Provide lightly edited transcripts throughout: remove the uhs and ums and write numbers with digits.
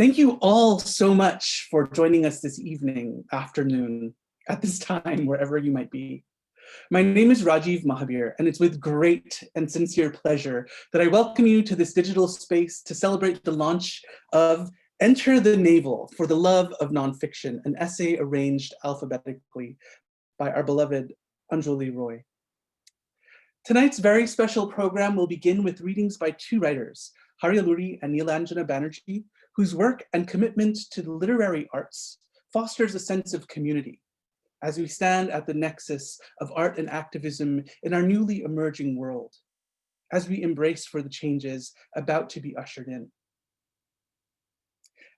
Thank you all so much for joining us this evening, afternoon, at this time, wherever you might be. My name is Rajiv Mohabir, and it's with great and sincere pleasure that I welcome you to this digital space to celebrate the launch of Enter the Navel for the Love of Nonfiction, an essay arranged alphabetically by our beloved Anjoli Roy. Tonight's very special program will begin with readings by two writers, Alluri and Neelanjana Banerjee, whose work and commitment to the literary arts fosters a sense of community as we stand at the nexus of art and activism in our newly emerging world, as we embrace for the changes about to be ushered in.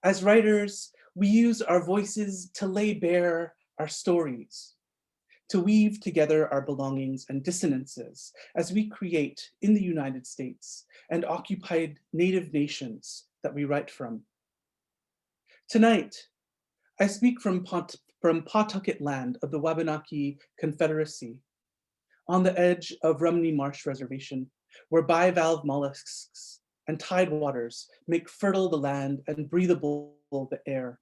As writers, we use our voices to lay bare our stories, to weave together our belongings and dissonances as we create in the United States and occupied native nations that we write from. Tonight, I speak from Pawtucket land of the Wabanaki Confederacy, on the edge of Rumney Marsh Reservation, where bivalve mollusks and tidewaters make fertile the land and breathable the air.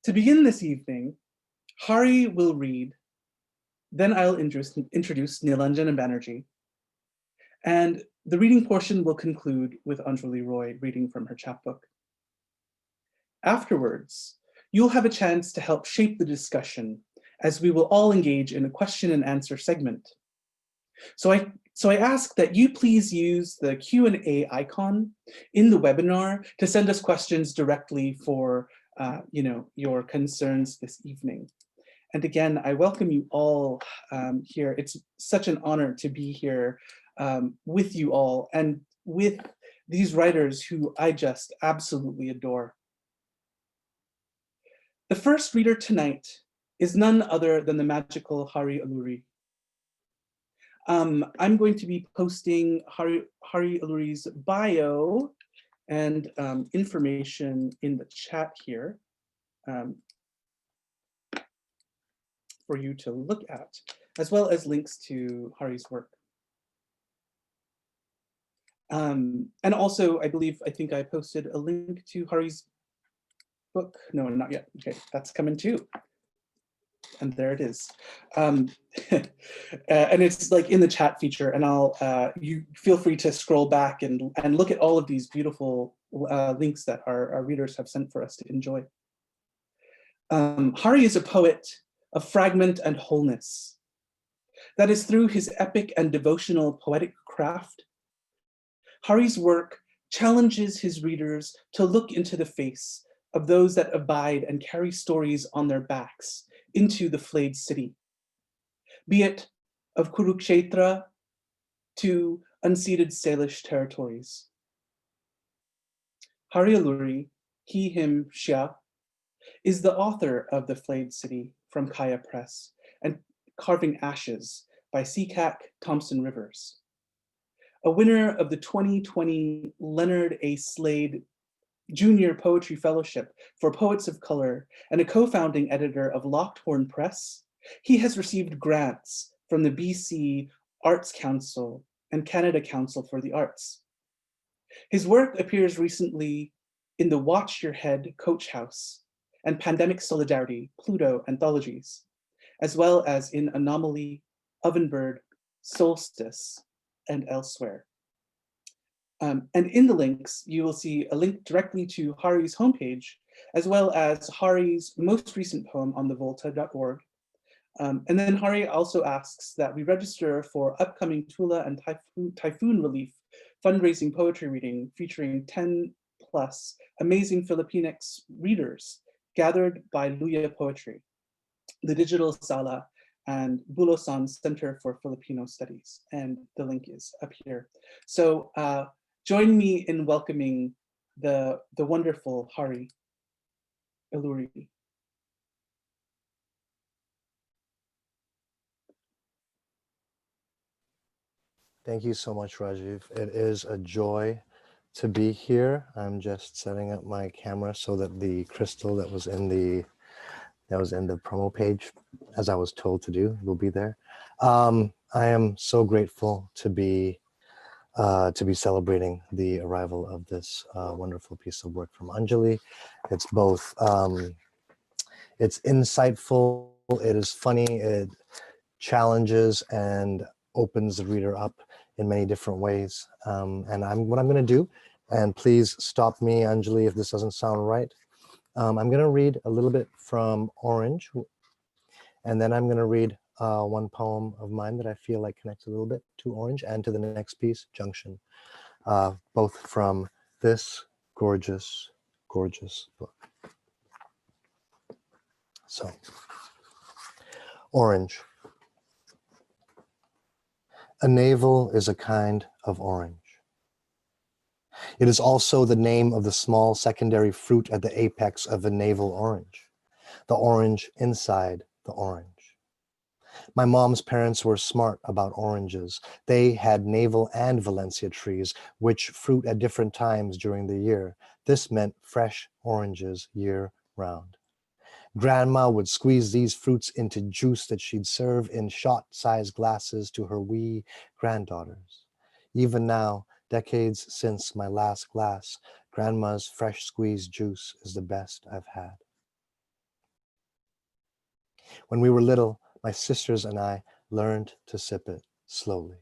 To begin this evening, Hari will read, then I'll introduce Neelanjana Banerjee, and the reading portion will conclude with Anjoli Roy reading from her chapbook. Afterwards, you'll have a chance to help shape the discussion as we will all engage in a question and answer segment. So I ask that you please use the Q&A icon in the webinar to send us questions directly for your concerns this evening. And again, I welcome you all here. It's such an honor to be here with you all and with these writers who I just absolutely adore. The first reader tonight is none other than the magical Hari Alluri. I'm going to be posting Hari Alluri's bio and information in the chat here for you to look at, as well as links to Hari's work. And also, I think I posted a link to Hari's book. No, not yet. Okay, that's coming too. And there it is. And it's like in the chat feature, and you feel free to scroll back and look at all of these beautiful links that our readers have sent for us to enjoy. Hari is a poet of fragment and wholeness. That is through his epic and devotional poetic craft. Hari's work challenges his readers to look into the face of those that abide and carry stories on their backs into the flayed city, be it of Kurukshetra to unceded Salish territories. Hari Alluri, he, him, Shia, is the author of The Flayed City from Kaya Press and Carving Ashes by Seacack Thompson Rivers, a winner of the 2020 Leonard A. Slade Junior Poetry Fellowship for Poets of Color and a co-founding editor of Locked Horn Press. He has received grants from the BC Arts Council and Canada Council for the Arts. His work appears recently in the Watch Your Head Coach House and Pandemic Solidarity Pluto anthologies, as well as in Anomaly, Ovenbird, Solstice, and elsewhere. And in the links, you will see a link directly to Hari's homepage, as well as Hari's most recent poem on thevolta.org. And then Hari also asks that we register for upcoming Tula and Typhoon Relief fundraising poetry reading featuring 10+ amazing Filipinx readers gathered by Luya Poetry, the Digital Sala Bulosan Center for Filipino Studies. And the link is up here. So join me in welcoming the wonderful Hari Alluri. Thank you so much, Rajiv. It is a joy to be here. I'm just setting up my camera so that the crystal that was in the promo page, as I was told to do, will be there. I am so grateful to be to be celebrating the arrival of this wonderful piece of work from Anjoli. It's both, it's insightful, it is funny, it challenges and opens the reader up in many different ways. And what I'm gonna do, and please stop me, Anjali, if this doesn't sound right. I'm gonna read a little bit from Orange, and then I'm gonna read one poem of mine that I feel like connects a little bit to Orange and to the next piece, Junction, both from this gorgeous, gorgeous book. So, Orange. A navel is a kind of orange. It is also the name of the small secondary fruit at the apex of a navel orange, the orange inside the orange. My mom's parents were smart about oranges. They had navel and Valencia trees, which fruit at different times during the year. This meant fresh oranges year round. Grandma would squeeze these fruits into juice that she'd serve in shot-sized glasses to her wee granddaughters. Even now, decades since my last glass, Grandma's fresh squeezed juice is the best I've had. When we were little, my sisters and I learned to sip it slowly.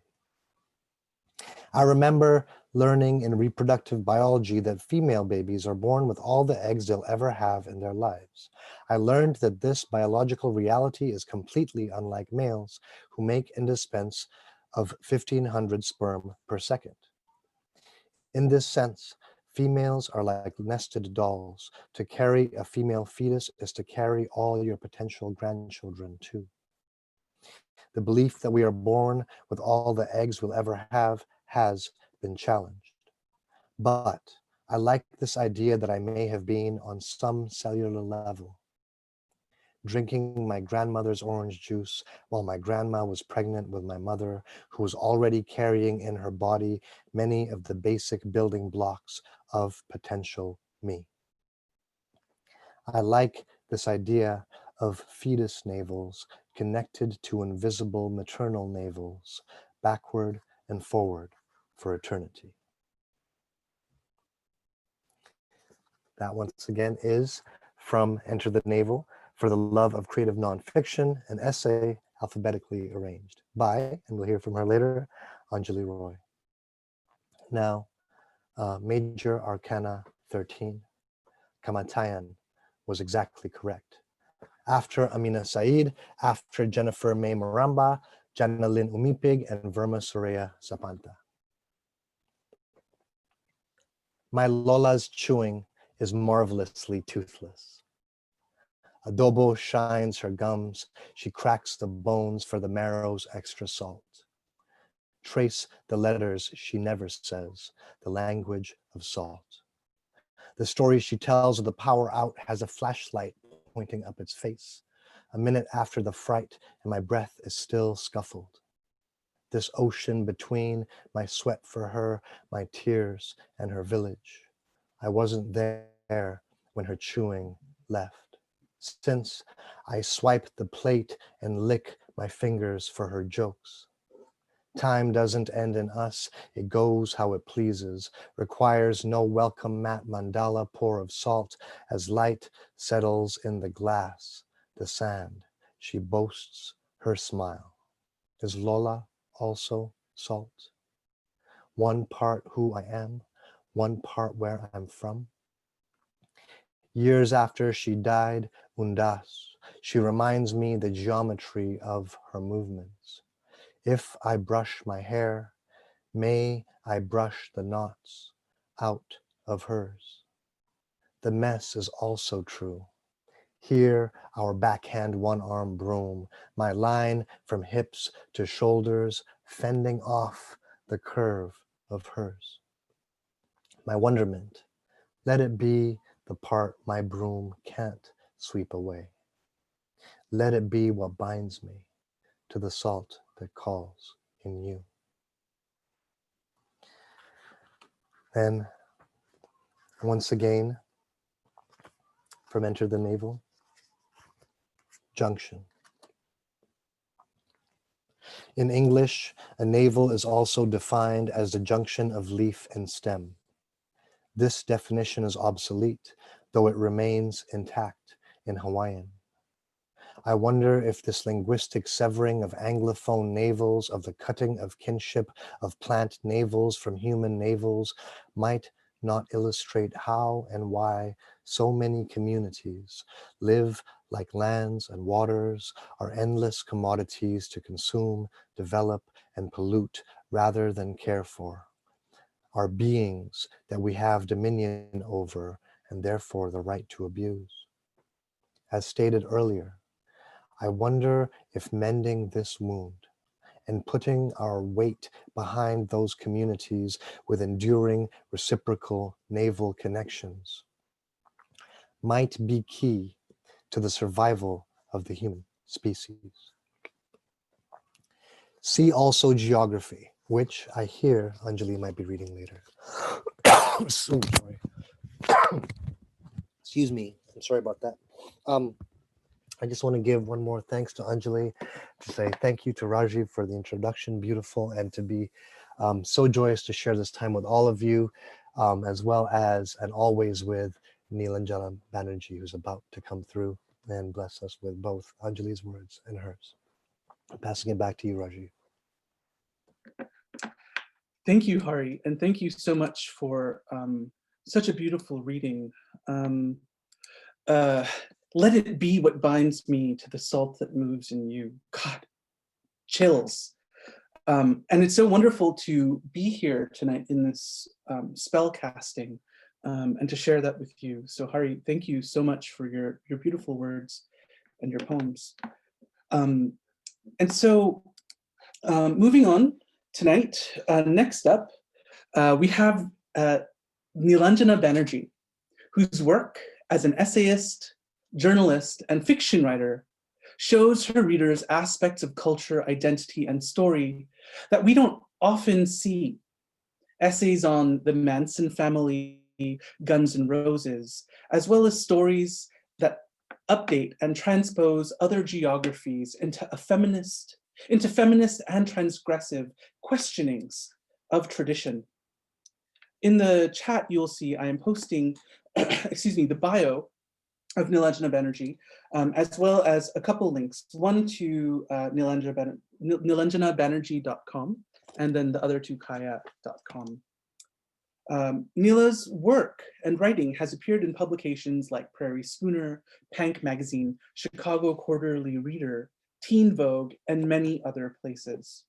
I remember learning in reproductive biology that female babies are born with all the eggs they'll ever have in their lives. I learned that this biological reality is completely unlike males, who make and dispense of 1,500 sperm per second. In this sense, females are like nested dolls. To carry a female fetus is to carry all your potential grandchildren too. The belief that we are born with all the eggs we'll ever have has been challenged. But I like this idea that I may have been on some cellular level, drinking my grandmother's orange juice while my grandma was pregnant with my mother, who was already carrying in her body many of the basic building blocks of potential me. I like this idea of fetus navels connected to invisible maternal navels, backward and forward for eternity. That once again is from Enter the Navel, For the Love of Creative Nonfiction, an essay alphabetically arranged by, and we'll hear from her later, Anjoli Roy. Now, Major Arcana 13, Kamatayan was exactly correct. After Amina Said, after Jennifer May Maramba, Janalyn Umipig, and Verma Soraya Zapanta. My Lola's chewing is marvelously toothless. Adobo shines her gums, she cracks the bones for the marrow's extra salt. Trace the letters she never says, the language of salt. The story she tells of the power out has a flashlight pointing up its face. A minute after the fright, and my breath is still scuffled. This ocean between my sweat for her, my tears, and her village. I wasn't there when her chewing left. Since I swipe the plate and lick my fingers for her jokes. Time doesn't end in us, it goes how it pleases, requires no welcome mat mandala pour of salt as light settles in the glass, the sand. She boasts her smile. Is Lola also salt? One part who I am, one part where I'm from. Years after she died, Undas, she reminds me the geometry of her movements. If I brush my hair, may I brush the knots out of hers. The mess is also true. Here, our backhand one-arm broom, my line from hips to shoulders, fending off the curve of hers. My wonderment, let it be the part my broom can't sweep away. Let it be what binds me to the salt that calls in you. Then, once again, from Enter the Navel, Junction. In English, a navel is also defined as the junction of leaf and stem. This definition is obsolete, though it remains intact in Hawaiian. I wonder if this linguistic severing of Anglophone navels, of the cutting of kinship of plant navels from human navels, might not illustrate how and why so many communities live like lands and waters are endless commodities to consume, develop, and pollute rather than care for, are beings that we have dominion over and therefore the right to abuse. As stated earlier, I wonder if mending this wound and putting our weight behind those communities with enduring reciprocal naval connections might be key to the survival of the human species. See also geography, which I hear Anjali might be reading later. So sorry. Excuse me. I'm sorry about that. I just want to give one more thanks to Anjali, to say thank you to Rajiv for the introduction, beautiful, and to be so joyous to share this time with all of you, as well as and always with Neelanjana Banerjee, who's about to come through and bless us with both Anjali's words and hers. I'm passing it back to you, Rajiv. Thank you, Hari, and thank you so much for such a beautiful reading. Let it be what binds me to the salt that moves in you. God, chills. And it's so wonderful to be here tonight in this spell casting and to share that with you. So Hari, thank you so much for your beautiful words and your poems. And so moving on tonight, next up, we have Neelanjana Banerjee, whose work as an essayist, journalist, and fiction writer shows her readers aspects of culture, identity, and story that we don't often see. Essays on the Manson family, Guns N' Roses, as well as stories that update and transpose other geographies into feminist and transgressive questionings of tradition. In the chat, you'll see I am posting, excuse me, the bio of Neelanjana Banerjee, as well as a couple links, one to neelanjanabanerjee.com, and then the other to kaya.com. Neela's work and writing has appeared in publications like Prairie Schooner, Pank Magazine, Chicago Quarterly Reader, Teen Vogue, and many other places.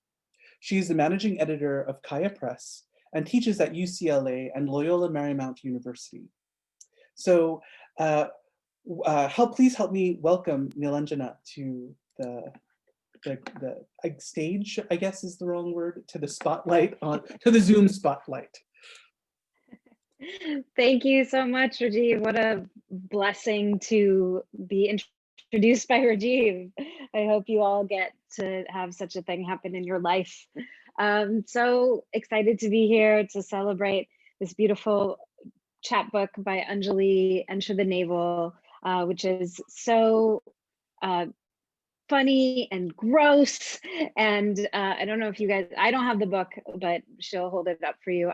She is the managing editor of Kaya Press and teaches at UCLA and Loyola Marymount University. So please help me welcome Neelanjana to the stage, I guess is the wrong word, to the spotlight, to the Zoom spotlight. Thank you so much, Rajiv. What a blessing to be introduced by Rajiv. I hope you all get to have such a thing happen in your life. So excited to be here to celebrate this beautiful chapbook by Anjoli, Enter the Navel, which is so funny and gross. And I don't know if you guys, I don't have the book, but she'll hold it up for you.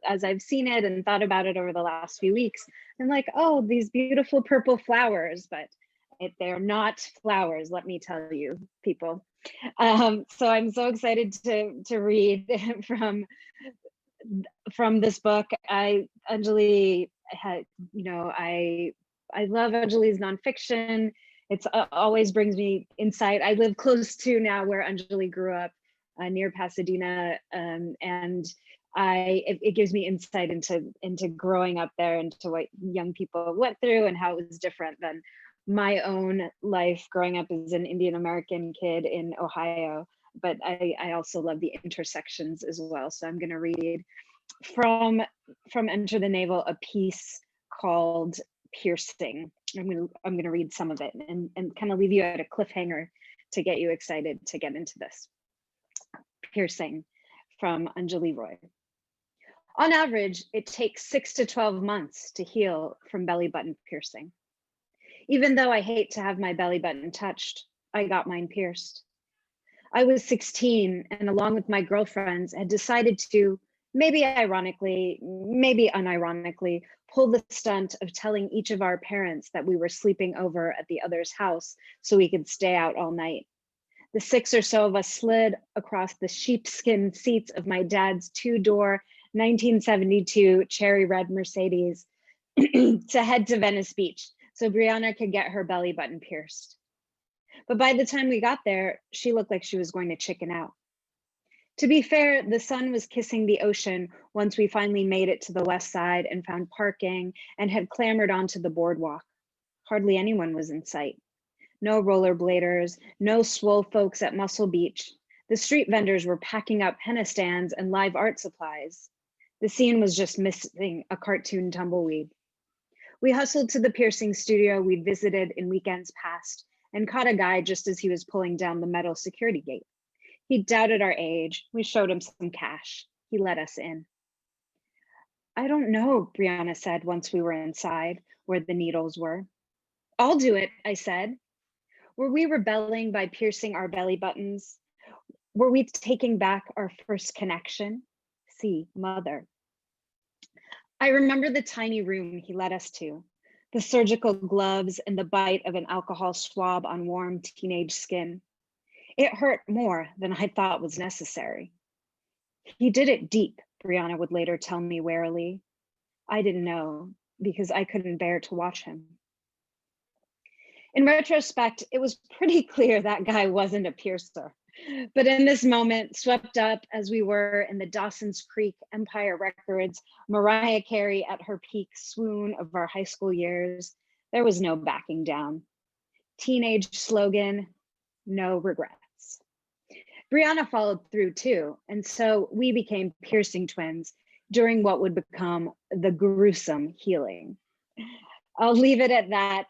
As I've seen it and thought about it over the last few weeks, I'm like, oh, these beautiful purple flowers, but they're not flowers, let me tell you, people. So I'm so excited to read from this book. Anjoli had, I love Anjoli's nonfiction. It's always brings me insight. I live close to now where Anjoli grew up, near Pasadena, and it gives me insight into growing up there, into what young people went through and how it was different than my own life growing up as an Indian American kid in Ohio. But I also love the intersections as well. So I'm going to read from Enter the Navel a piece called Piercing. I'm gonna read some of it and kind of leave you at a cliffhanger to get you excited to get into this. Piercing from Anjoli Roy. On average, it takes 6 to 12 months to heal from belly button piercing. Even though I hate to have my belly button touched, I got mine pierced. I was 16 and along with my girlfriends had decided to, maybe ironically, maybe unironically, pull the stunt of telling each of our parents that we were sleeping over at the other's house so we could stay out all night. The 6 or so of us slid across the sheepskin seats of my dad's 2-door 1972 cherry red Mercedes to head to Venice Beach so Brianna could get her belly button pierced. But by the time we got there, she looked like she was going to chicken out. To be fair, the sun was kissing the ocean once we finally made it to the west side and found parking and had clambered onto the boardwalk. Hardly anyone was in sight. No rollerbladers, no swole folks at Muscle Beach. The street vendors were packing up henna stands and live art supplies. The scene was just missing a cartoon tumbleweed. We hustled to the piercing studio we'd visited in weekends past and caught a guy just as he was pulling down the metal security gate. He doubted our age. We showed him some cash. He let us in. I don't know, Brianna said once we were inside where the needles were. I'll do it, I said. Were we rebelling by piercing our belly buttons? Were we taking back our first connection? See, mother. I remember the tiny room he led us to, the surgical gloves and the bite of an alcohol swab on warm teenage skin. It hurt more than I thought was necessary. He did it deep, Brianna would later tell me warily. I didn't know because I couldn't bear to watch him. In retrospect, it was pretty clear that guy wasn't a piercer. But in this moment, swept up as we were in the Dawson's Creek Empire Records, Mariah Carey at her peak swoon of our high school years, there was no backing down. Teenage slogan, no regrets. Brianna followed through too, and so we became piercing twins during what would become the gruesome healing. I'll leave it at that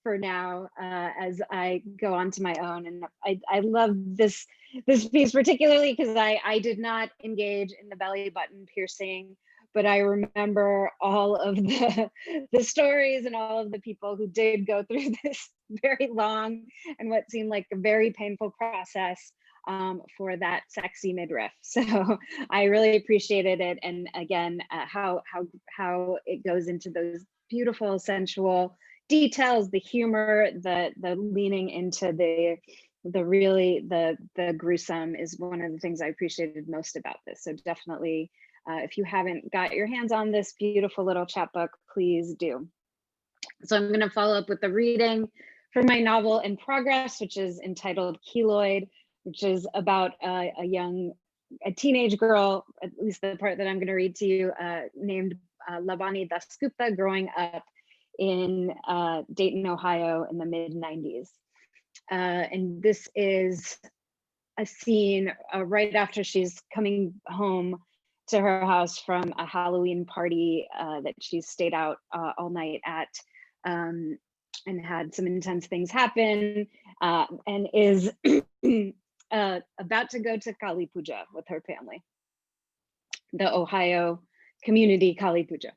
for now as I go on to my own. And I love this piece particularly because I did not engage in the belly button piercing, but I remember all of the stories and all of the people who did go through this very long and what seemed like a very painful process for that sexy midriff. So I really appreciated it. And again, how it goes into those beautiful, sensual details, the humor, the leaning into the gruesome is one of the things I appreciated most about this. So definitely, if you haven't got your hands on this beautiful little chapbook, please do. So I'm going to follow up with the reading for my novel in progress, which is entitled Keloid, which is about a teenage girl, at least the part that I'm going to read to you, named Lavani Dasgupta, growing up in Dayton, Ohio in the mid-90s. And this is a scene right after she's coming home to her house from a Halloween party that she stayed out all night at and had some intense things happen and is about to go to Kali Puja with her family, the Ohio Community Kali Puja,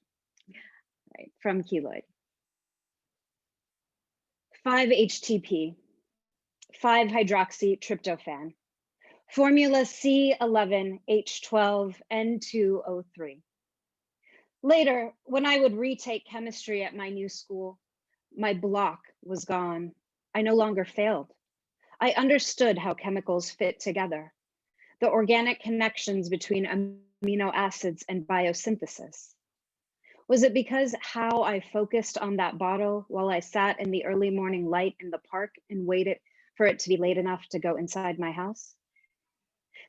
right, from Keloid. 5-HTP, 5-hydroxytryptophan, formula C11H12N2O3. Later, when I would retake chemistry at my new school, my block was gone. I no longer failed. I understood how chemicals fit together, the organic connections between amino acids and biosynthesis. Was it because how I focused on that bottle while I sat in the early morning light in the park and waited for it to be late enough to go inside my house?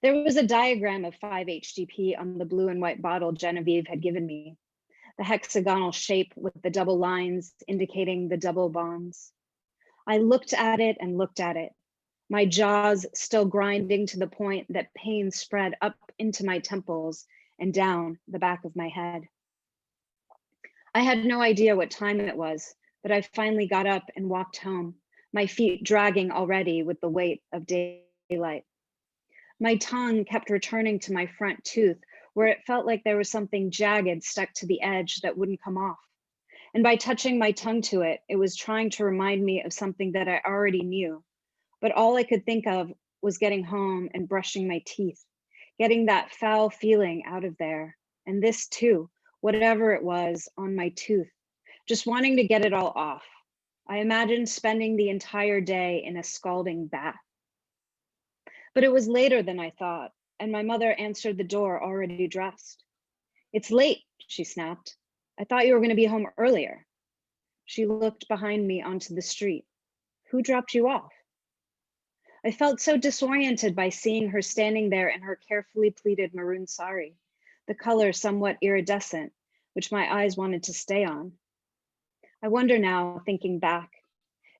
There was a diagram of 5-HTP on the blue and white bottle Genevieve had given me, the hexagonal shape with the double lines indicating the double bonds. I looked at it and looked at it, my jaws still grinding to the point that pain spread up into my temples and down the back of my head. I had no idea what time it was, but I finally got up and walked home, my feet dragging already with the weight of daylight. My tongue kept returning to my front tooth, where it felt like there was something jagged stuck to the edge that wouldn't come off. And by touching my tongue to it, it was trying to remind me of something that I already knew. But all I could think of was getting home and brushing my teeth, getting that foul feeling out of there. And this too, whatever it was on my tooth, just wanting to get it all off. I imagined spending the entire day in a scalding bath. But it was later than I thought, and my mother answered the door already dressed. "It's late," she snapped. "I thought you were going to be home earlier." She looked behind me onto the street. "Who dropped you off?" I felt so disoriented by seeing her standing there in her carefully pleated maroon sari, the color somewhat iridescent, which my eyes wanted to stay on. I wonder now, thinking back,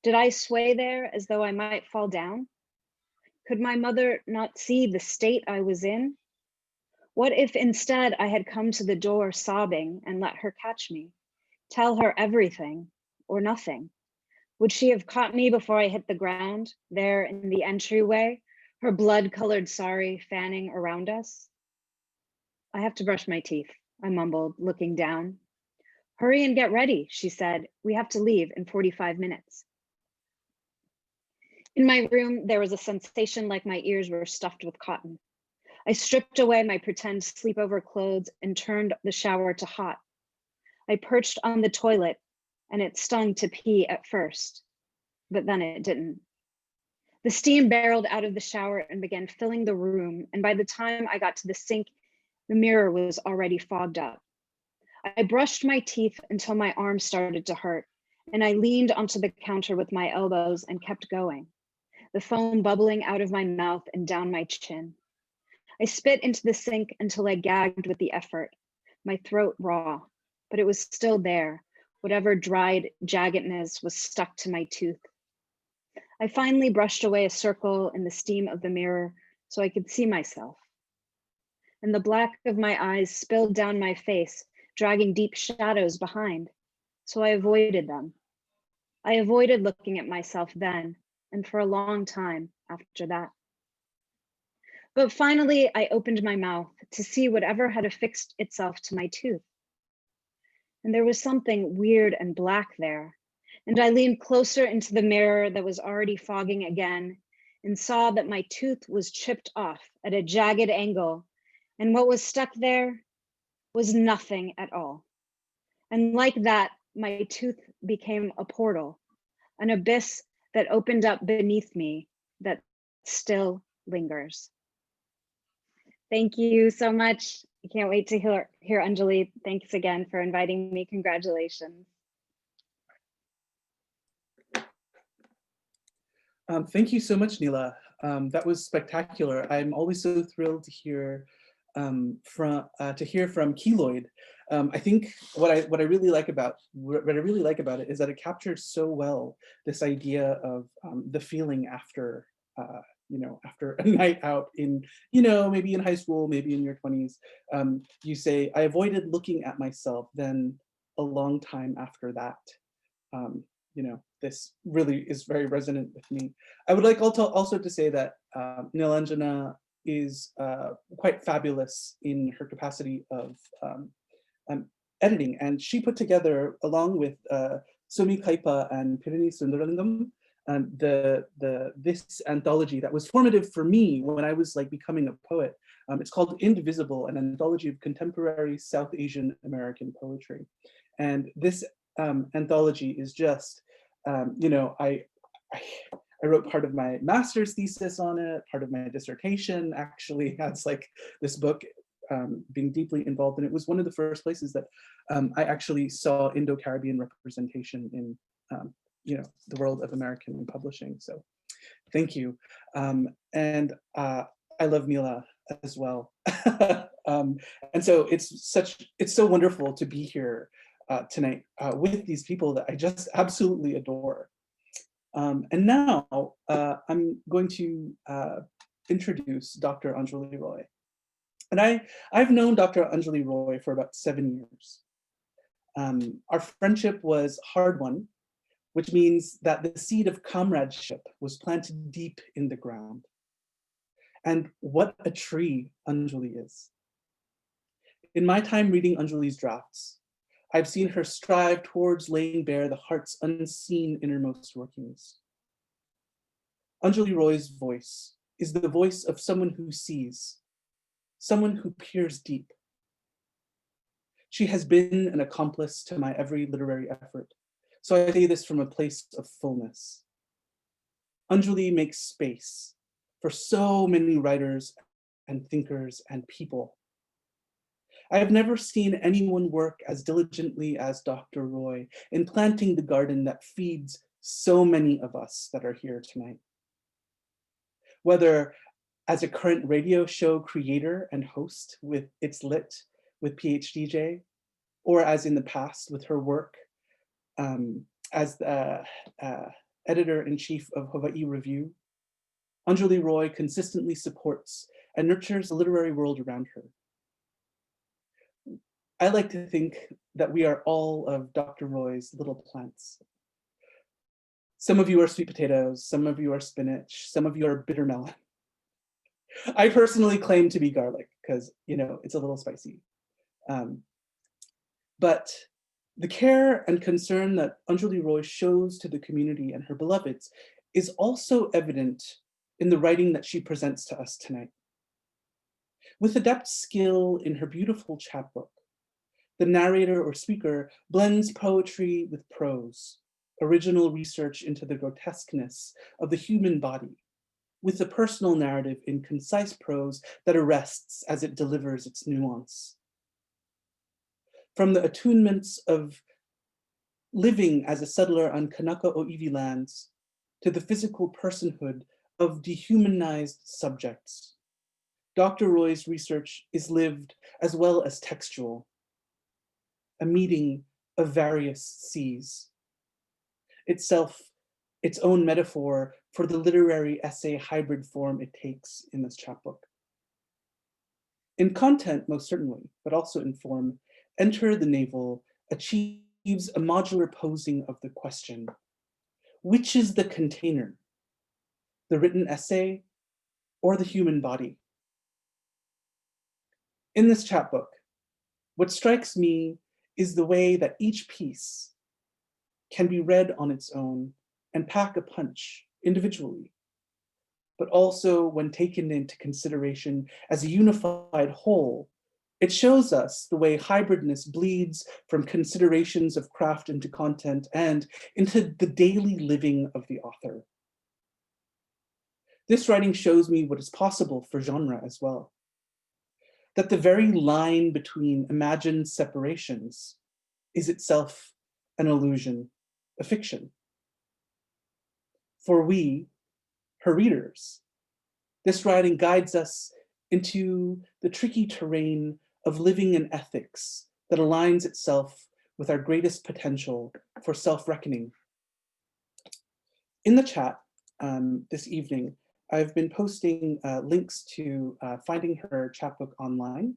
did I sway there as though I might fall down? Could my mother not see the state I was in? What if instead I had come to the door sobbing and let her catch me, tell her everything or nothing? Would she have caught me before I hit the ground, there in the entryway, her blood-colored sari fanning around us? "I have to brush my teeth," I mumbled, looking down. "Hurry and get ready," she said. "We have to leave in 45 minutes. In my room, there was a sensation like my ears were stuffed with cotton. I stripped away my pretend sleepover clothes and turned the shower to hot. I perched on the toilet, and it stung to pee at first, but then it didn't. The steam barreled out of the shower and began filling the room, and by the time I got to the sink, the mirror was already fogged up. I brushed my teeth until my arms started to hurt, and I leaned onto the counter with my elbows and kept going, the foam bubbling out of my mouth and down my chin. I spit into the sink until I gagged with the effort, my throat raw, but it was still there. Whatever dried jaggedness was stuck to my tooth. I finally brushed away a circle in the steam of the mirror so I could see myself. And the black of my eyes spilled down my face, dragging deep shadows behind. So I avoided them. I avoided looking at myself then, and for a long time after that. But finally, I opened my mouth to see whatever had affixed itself to my tooth. And there was something weird and black there. And I leaned closer into the mirror that was already fogging again and saw that my tooth was chipped off at a jagged angle. And what was stuck there was nothing at all. And like that, my tooth became a portal, an abyss that opened up beneath me that still lingers. Thank you so much. I can't wait to hear Anjoli. Thanks again for inviting me. Congratulations. Thank you so much, Neela. That was spectacular. I'm always so thrilled to hear from Keloid. I think what I really like about it is that it captures so well this idea of the feeling after after a night out in maybe in high school, maybe in your 20s. You say, "I avoided looking at myself." Then a long time after that, this really is very resonant with me. I would like also to say that Neelanjana is quite fabulous in her capacity of editing, and she put together, along with Sumi Kaipa and Pirini Sundaralingam, this anthology that was formative for me when I was like becoming a poet. It's called Indivisible, an anthology of contemporary South Asian American poetry. And this anthology is just, I wrote part of my master's thesis on it, part of my dissertation actually has like this book being deeply involved. And it was one of the first places that I actually saw Indo-Caribbean representation in the world of American publishing. So thank you. And I love Neela as well. And so it's so wonderful to be here tonight with these people that I just absolutely adore. And now I'm going to introduce Dr. Anjoli Roy. And I've known Dr. Anjoli Roy for about 7 years. Our friendship was hard-won, which means that the seed of comradeship was planted deep in the ground. And what a tree Anjoli is. In my time reading Anjoli's drafts, I've seen her strive towards laying bare the heart's unseen innermost workings. Anjoli Roy's voice is the voice of someone who sees, someone who peers deep. She has been an accomplice to my every literary effort, so I say this from a place of fullness. Anjoli makes space for so many writers and thinkers and people. I have never seen anyone work as diligently as Dr. Roy in planting the garden that feeds so many of us that are here tonight. Whether as a current radio show creator and host with It's Lit with PhDJ, or as in the past with her work as the editor-in-chief of Hawaii Review, Anjoli Roy consistently supports and nurtures the literary world around her. I like to think that we are all of Dr. Roy's little plants. Some of you are sweet potatoes, some of you are spinach, some of you are bitter melon. I personally claim to be garlic because, you know, it's a little spicy. But the care and concern that Anjoli Roy shows to the community and her beloveds is also evident in the writing that she presents to us tonight. With adept skill in her beautiful chapbook, the narrator or speaker blends poetry with prose, original research into the grotesqueness of the human body, with the personal narrative in concise prose that arrests as it delivers its nuance. From the attunements of living as a settler on Kanaka Oiwi lands to the physical personhood of dehumanized subjects, Dr. Roy's research is lived as well as textual, a meeting of various seas, itself its own metaphor for the literary essay hybrid form it takes in this chapbook. In content, most certainly, but also in form, Enter the Navel achieves a modular posing of the question, which is the container, the written essay or the human body? In this chapbook, what strikes me is the way that each piece can be read on its own and pack a punch individually, but also when taken into consideration as a unified whole, it shows us the way hybridness bleeds from considerations of craft into content and into the daily living of the author. This writing shows me what is possible for genre as well. That the very line between imagined separations is itself an illusion, a fiction. For we, her readers, this writing guides us into the tricky terrain of living an ethics that aligns itself with our greatest potential for self-reckoning. In the chat this evening, I've been posting links to finding her chapbook online.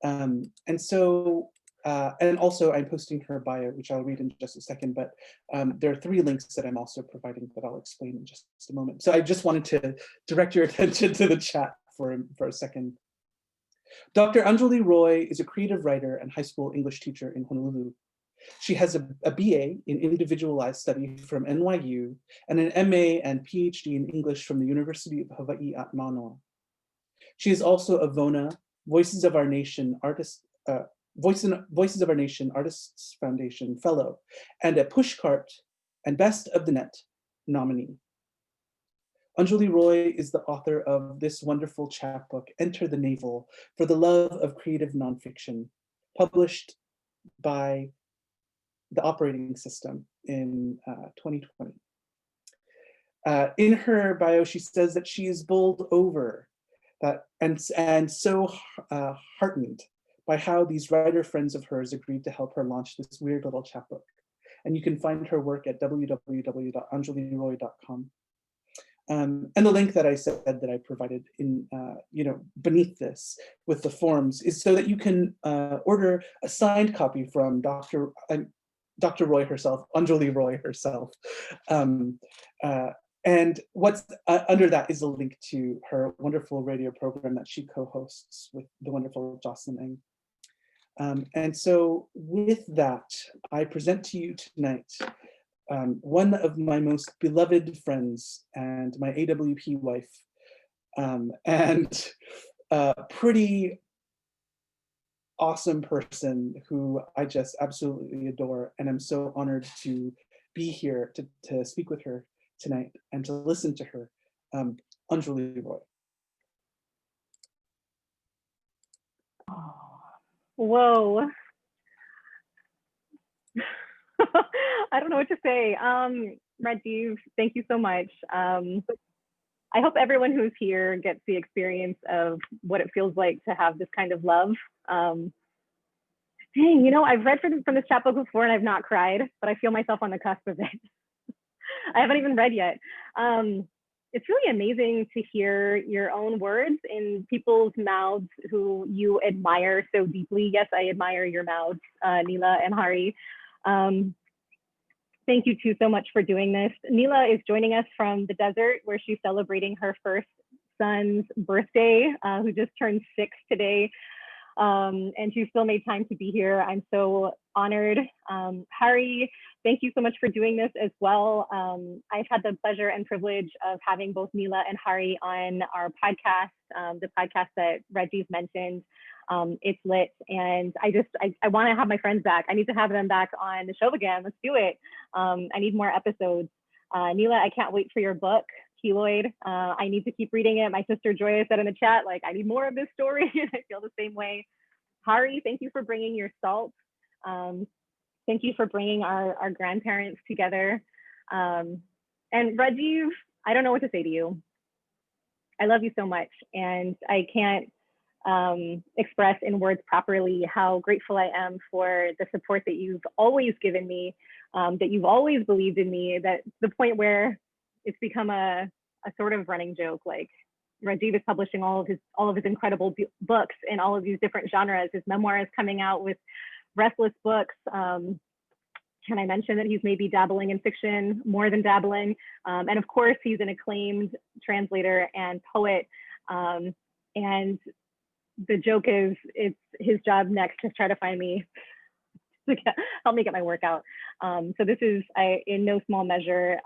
And also I'm posting her bio, which I'll read in just a second, but there are 3 links that I'm also providing that I'll explain in just a moment. So I just wanted to direct your attention to the chat for a second. Dr. Anjoli Roy is a creative writer and high school English teacher in Honolulu. She has a BA in individualized study from NYU and an MA and PhD in English from the University of Hawaii at Manoa. She is also a VONA, Voices of Our Nation Artists Foundation Fellow and a Pushcart and Best of the Net nominee. Anjoli Roy is the author of this wonderful chapbook, Enter the Navel, for the Love of Creative Nonfiction, published by the Operating System in 2020. In her bio, she says that she is bowled over that and so heartened by how these writer friends of hers agreed to help her launch this weird little chapbook. And you can find her work at www.anjoliroy.com. And the link that I said that I provided in, beneath this with the forms is so that you can order a signed copy from Dr. Roy herself, Anjoli Roy herself. And what's under that is a link to her wonderful radio program that she co-hosts with the wonderful Jocelyn Ng. And so with that, I present to you tonight one of my most beloved friends and my AWP wife, and a pretty awesome person who I just absolutely adore. And I'm so honored to be here to speak with her tonight and to listen to her, Anjoli Roy. Whoa. I don't know what to say. Rajiv, thank you so much. I hope everyone who's here gets the experience of what it feels like to have this kind of love. Dang, you know, I've read from this chapbook before and I've not cried, but I feel myself on the cusp of it. I haven't even read yet. It's really amazing to hear your own words in people's mouths who you admire so deeply. Yes, I admire your mouths, Neela and Hari. Thank you two so much for doing this. Neela is joining us from the desert where she's celebrating her first son's birthday, who just turned 6 today. And she still made time to be here. I'm so honored. Hari, thank you so much for doing this as well. I've had the pleasure and privilege of having both Neela and Hari on our podcast, the podcast that Rajiv mentioned. It's lit, and I want to have my friends back. I need to have them back on the show again. Let's do it. I need more episodes. Neela, I can't wait for your book, Keloid. I need to keep reading it. My sister Joya said in the chat, like, I need more of this story. I feel the same way. Hari, thank you for bringing your salt. Thank you for bringing our grandparents together. And Rajiv, I don't know what to say to you. I love you so much, and I can't express in words properly how grateful I am for the support that you've always given me, that you've always believed in me, that the point where it's become a sort of running joke. Like, Rajiv is publishing all of his incredible books in all of these different genres. His memoir is coming out with Restless Books. Can I mention that he's maybe dabbling in fiction, more than dabbling? And of course, he's an acclaimed translator and poet. And the joke is, it's his job next to try to find me, to help me get my work out. So this is, in no small measure,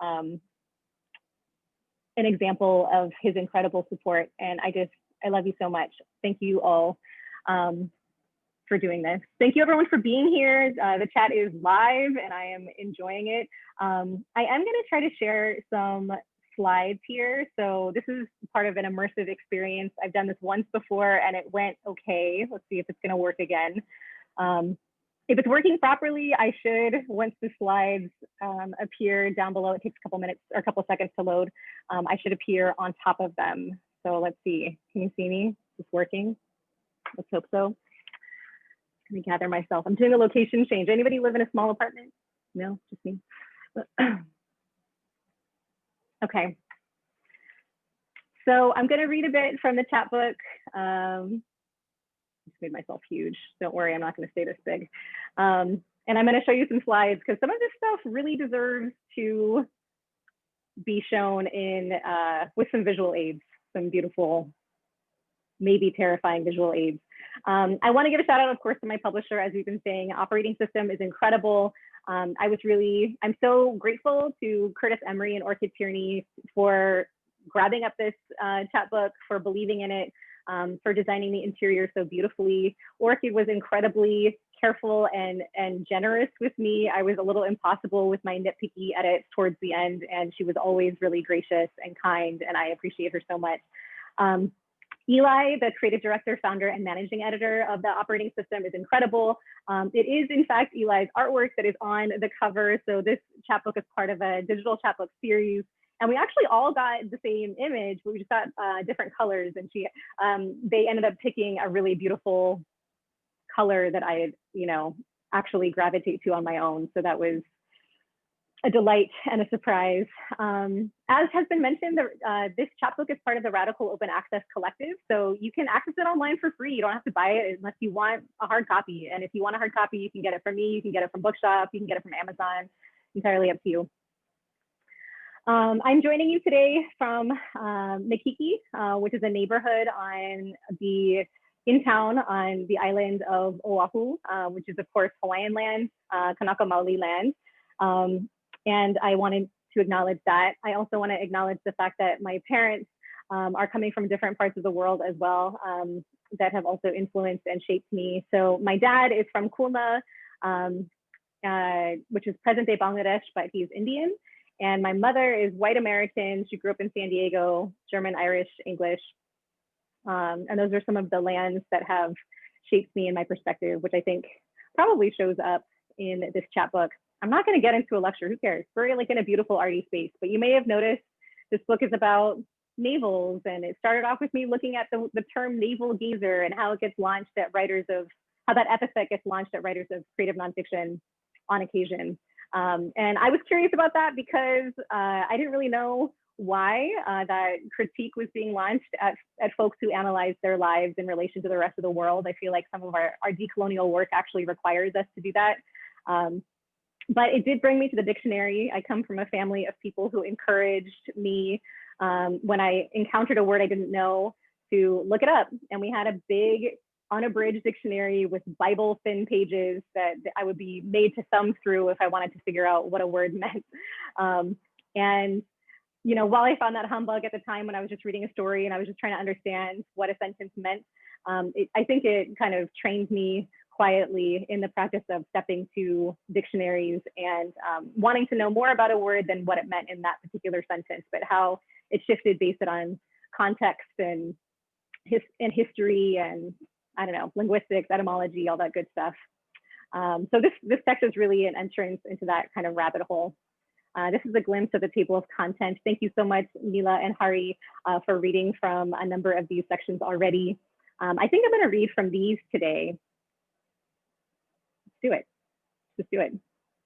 an example of his incredible support. And I love you so much. Thank you all for doing this. Thank you everyone for being here. The chat is live and I am enjoying it. I am gonna try to share some slides here. So this is part of an immersive experience. I've done this once before and it went okay. Let's see if it's gonna work again. If it's working properly, I should, once the slides appear down below, it takes a couple minutes or a couple seconds to load, I should appear on top of them. So let's see, can you see me? Is this working? Let's hope so. Let me gather myself. I'm doing a location change. Anybody live in a small apartment? No, just me. Okay. So I'm gonna read a bit from the chat book. Just made myself huge. Don't worry, I'm not gonna stay this big. And I'm gonna show you some slides because some of this stuff really deserves to be shown in with some visual aids, some beautiful, maybe terrifying visual aids. I wanna give a shout out, of course, to my publisher. As we've been saying, operating system is incredible. I'm so grateful to Curtis Emery and Orchid Tierney for grabbing up this chapbook, for believing in it, for designing the interior so beautifully. Orchid was incredibly careful and generous with me. I was a little impossible with my nitpicky edits towards the end, and she was always really gracious and kind, and I appreciate her so much. Eli, the creative director, founder, and managing editor of the operating system, is incredible. It is, in fact, Eli's artwork that is on the cover. So this chapbook is part of a digital chapbook series. And we actually all got the same image, but we just got different colors. And they ended up picking a really beautiful color that I actually gravitate to on my own. So that was a delight and a surprise. As has been mentioned, this chapbook is part of the Radical Open Access Collective. So you can access it online for free. You don't have to buy it unless you want a hard copy. And if you want a hard copy, you can get it from me, you can get it from Bookshop, you can get it from Amazon, entirely up to you. I'm joining you today from Makiki, which is a neighborhood in town on the island of Oahu, which is of course Hawaiian land, Kanaka Maoli land. And I wanted to acknowledge that. I also want to acknowledge the fact that my parents are coming from different parts of the world as well, that have also influenced and shaped me. So my dad is from Khulna, which is present-day Bangladesh, but he's Indian. And my mother is white American. She grew up in San Diego, German, Irish, English. And those are some of the lands that have shaped me in my perspective, which I think probably shows up in this chapbook. I'm not going to get into a lecture, who cares? We're like in a beautiful arty space, but you may have noticed this book is about navels, and it started off with me looking at the term navel gazer and how it gets launched at writers of, how that epithet gets launched at writers of creative nonfiction on occasion. And I was curious about that because I didn't really know why that critique was being launched at folks who analyze their lives in relation to the rest of the world. I feel like some of our decolonial work actually requires us to do that. But it did bring me to the dictionary. I come from a family of people who encouraged me when I encountered a word I didn't know to look it up. And we had a big unabridged dictionary with Bible thin pages that I would be made to thumb through if I wanted to figure out what a word meant. And you know, while I found that humbug at the time when I was just reading a story and I was just trying to understand what a sentence meant, I think it kind of trained me quietly in the practice of stepping to dictionaries and wanting to know more about a word than what it meant in that particular sentence, but how it shifted based on context and history and, I don't know, linguistics, etymology, all that good stuff. So this text is really an entrance into that kind of rabbit hole. This is a glimpse of the table of content. Thank you so much, Neela and Hari, for reading from a number of these sections already. I think I'm going to read from these today. Let's do it. Let's do it.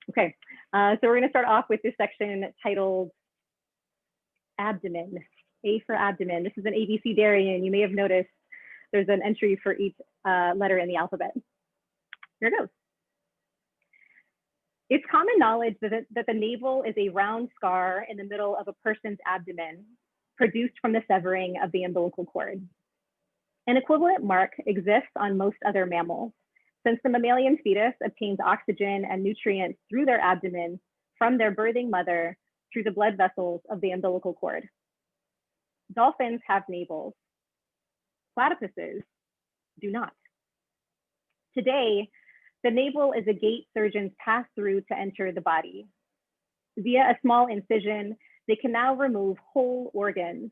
Okay, so we're going to start off with this section titled Abdomen. A for abdomen. This is an ABCdarian. You may have noticed there's an entry for each letter in the alphabet. Here it goes. It's common knowledge that the navel is a round scar in the middle of a person's abdomen, produced from the severing of the umbilical cord. An equivalent mark exists on most other mammals, since the mammalian fetus obtains oxygen and nutrients through their abdomen from their birthing mother through the blood vessels of the umbilical cord. Dolphins have navels. Platypuses do not. Today, the navel is a gate surgeons pass through to enter the body. Via a small incision, they can now remove whole organs.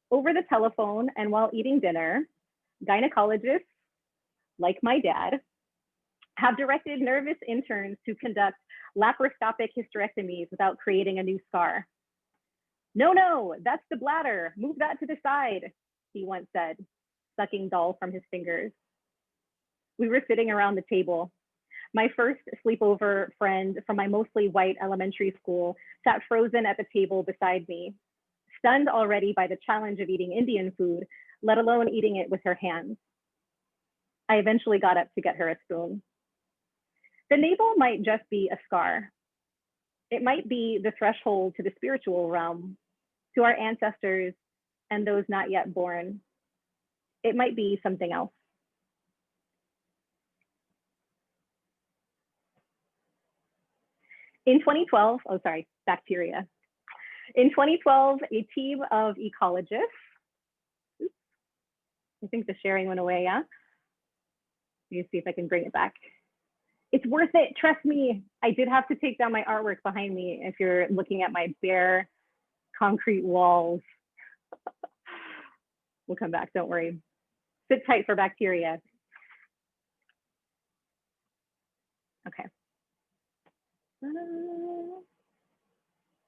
Over the telephone and while eating dinner, gynecologists, like my dad, have directed nervous interns to conduct laparoscopic hysterectomies without creating a new scar. No, that's the bladder. Move that to the side, he once said, sucking dull from his fingers. We were sitting around the table. My first sleepover friend from my mostly white elementary school sat frozen at the table beside me, stunned already by the challenge of eating Indian food, let alone eating it with her hands. I eventually got up to get her a spoon. The navel might just be a scar. It might be the threshold to the spiritual realm, to our ancestors and those not yet born. It might be something else. In 2012, bacteria. In 2012, a team of ecologists, I think the sharing went away, yeah? Let me see if I can bring it back. It's worth it, trust me. I did have to take down my artwork behind me if you're looking at my bare concrete walls. We'll come back, don't worry. Sit tight for bacteria. Okay.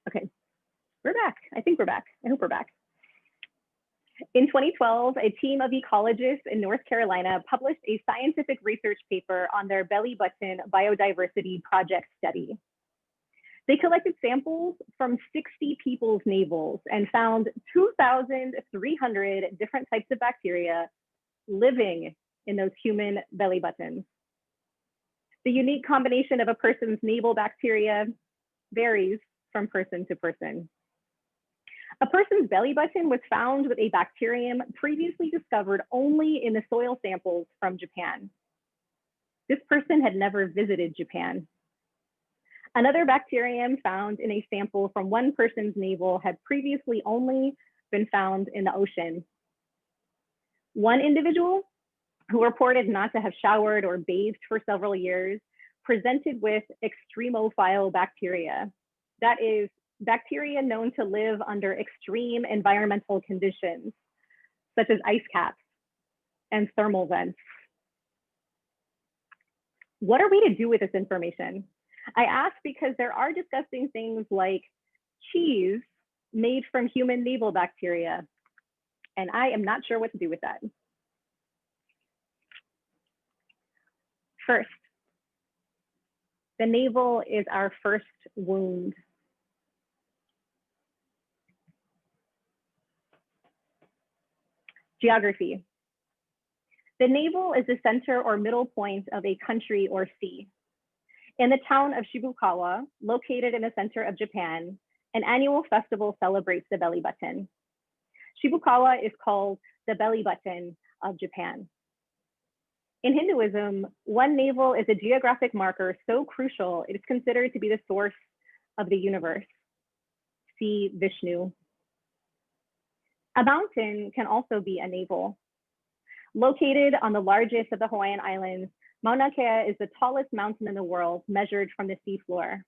Okay, we're back. I think we're back. I hope we're back. In 2012, a team of ecologists in North Carolina published a scientific research paper on their belly button biodiversity project study. They collected samples from 60 people's navels and found 2,300 different types of bacteria living in those human belly buttons. The unique combination of a person's navel bacteria varies from person to person. A person's belly button was found with a bacterium previously discovered only in the soil samples from Japan. This person had never visited Japan. Another bacterium found in a sample from one person's navel had previously only been found in the ocean. One individual, who reported not to have showered or bathed for several years, presented with extremophile bacteria. That is, bacteria known to live under extreme environmental conditions, such as ice caps and thermal vents. What are we to do with this information? I ask because there are disgusting things like cheese made from human navel bacteria, and I am not sure what to do with that. First, the navel is our first wound. Geography. The navel is the center or middle point of a country or sea. In the town of Shibukawa, located in the center of Japan, an annual festival celebrates the belly button. Shibukawa is called the belly button of Japan. In Hinduism, one navel is a geographic marker so crucial it is considered to be the source of the universe. See Vishnu. A mountain can also be a navel. Located on the largest of the Hawaiian Islands, Mauna Kea is the tallest mountain in the world measured from the seafloor.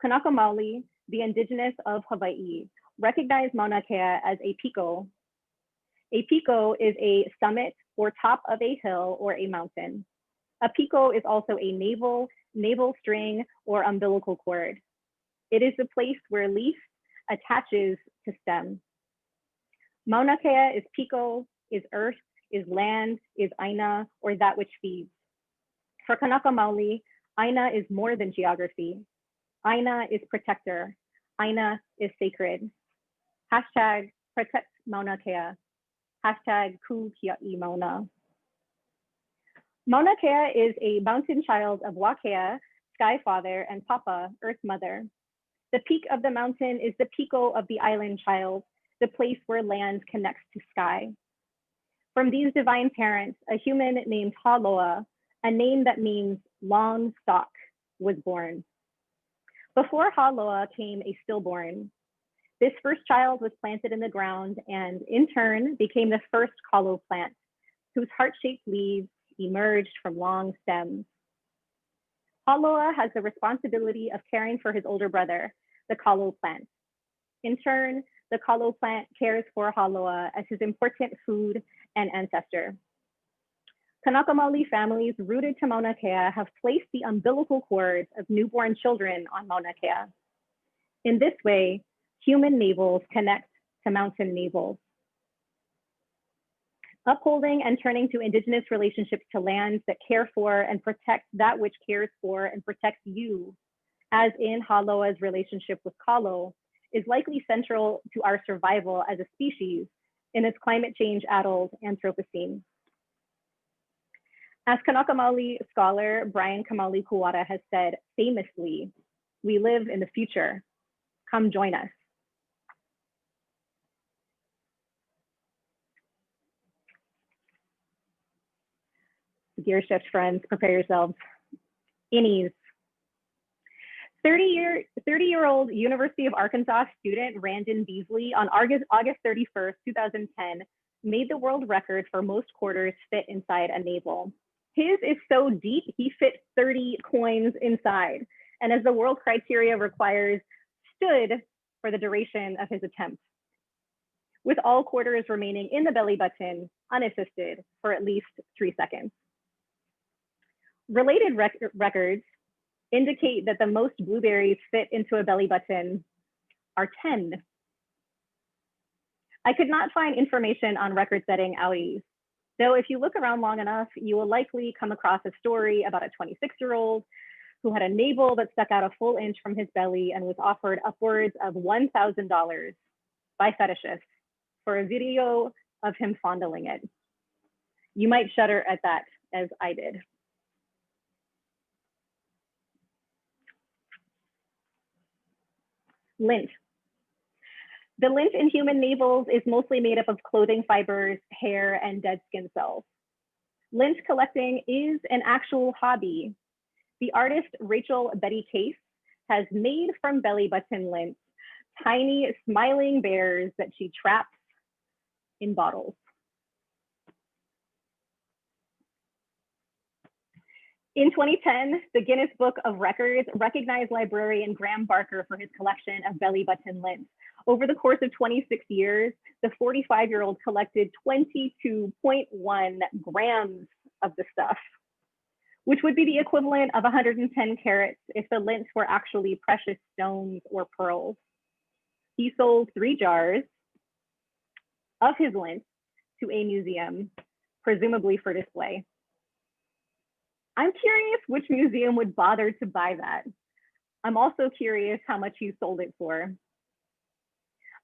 Kanaka Maoli, the indigenous of Hawaii, recognize Mauna Kea as a piko. A piko is a summit or top of a hill or a mountain. A piko is also a navel string or umbilical cord. It is the place where leaf attaches to stem. Mauna Kea is piko, is earth, is land, is aina, or that which feeds. For Kanaka Maoli, aina is more than geography. Aina is protector. Aina is sacred. Hashtag protect Mauna Kea. Hashtag ku kia'i Mauna. Mauna Kea is a mountain child of Wakea, Sky Father, and Papa, Earth Mother. The peak of the mountain is the piko of the island child, the place where land connects to sky. From these divine parents, a human named Haloa, a name that means long stalk, was born. Before Haloa came a stillborn. This first child was planted in the ground and in turn became the first kalo plant, whose heart-shaped leaves emerged from long stems. Haloa has the responsibility of caring for his older brother, the kalo plant. In turn, the kalo plant cares for Haloa as his important food and ancestor. Kanaka Maoli families rooted to Mauna Kea have placed the umbilical cords of newborn children on Mauna Kea. In this way, human navels connect to mountain navels. Upholding and turning to indigenous relationships to lands that care for and protect that which cares for and protects you, as in Haloa's relationship with Kalo, is likely central to our survival as a species in its climate change-addled Anthropocene. As Kanaka Maoli scholar Brian Kamali Kuwata has said famously, we live in the future. Come join us. Gear shift, friends, prepare yourselves. Innies. 30-year-old University of Arkansas student Randon Beasley on August 31st, 2010, made the world record for most quarters fit inside a navel. His is so deep, he fit 30 coins inside, and as the world criteria requires, stood for the duration of his attempt, with all quarters remaining in the belly button, unassisted, for at least 3 seconds. Related records indicate that the most blueberries fit into a belly button are 10. I could not find information on record-setting outies, though if you look around long enough, you will likely come across a story about a 26-year-old who had a navel that stuck out a full inch from his belly and was offered upwards of $1,000 by fetishists for a video of him fondling it. You might shudder at that, as I did. Lint. The lint in human navels is mostly made up of clothing fibers, hair, and dead skin cells. Lint collecting is an actual hobby. The artist Rachel Betty Case has made from belly button lint tiny smiling bears that she traps in bottles. In 2010, the Guinness Book of Records recognized librarian Graham Barker for his collection of belly button lint. Over the course of 26 years, the 45-year-old collected 22.1 grams of the stuff, which would be the equivalent of 110 carats if the lints were actually precious stones or pearls. He sold 3 jars of his lint to a museum, presumably for display. I'm curious which museum would bother to buy that. I'm also curious how much he sold it for.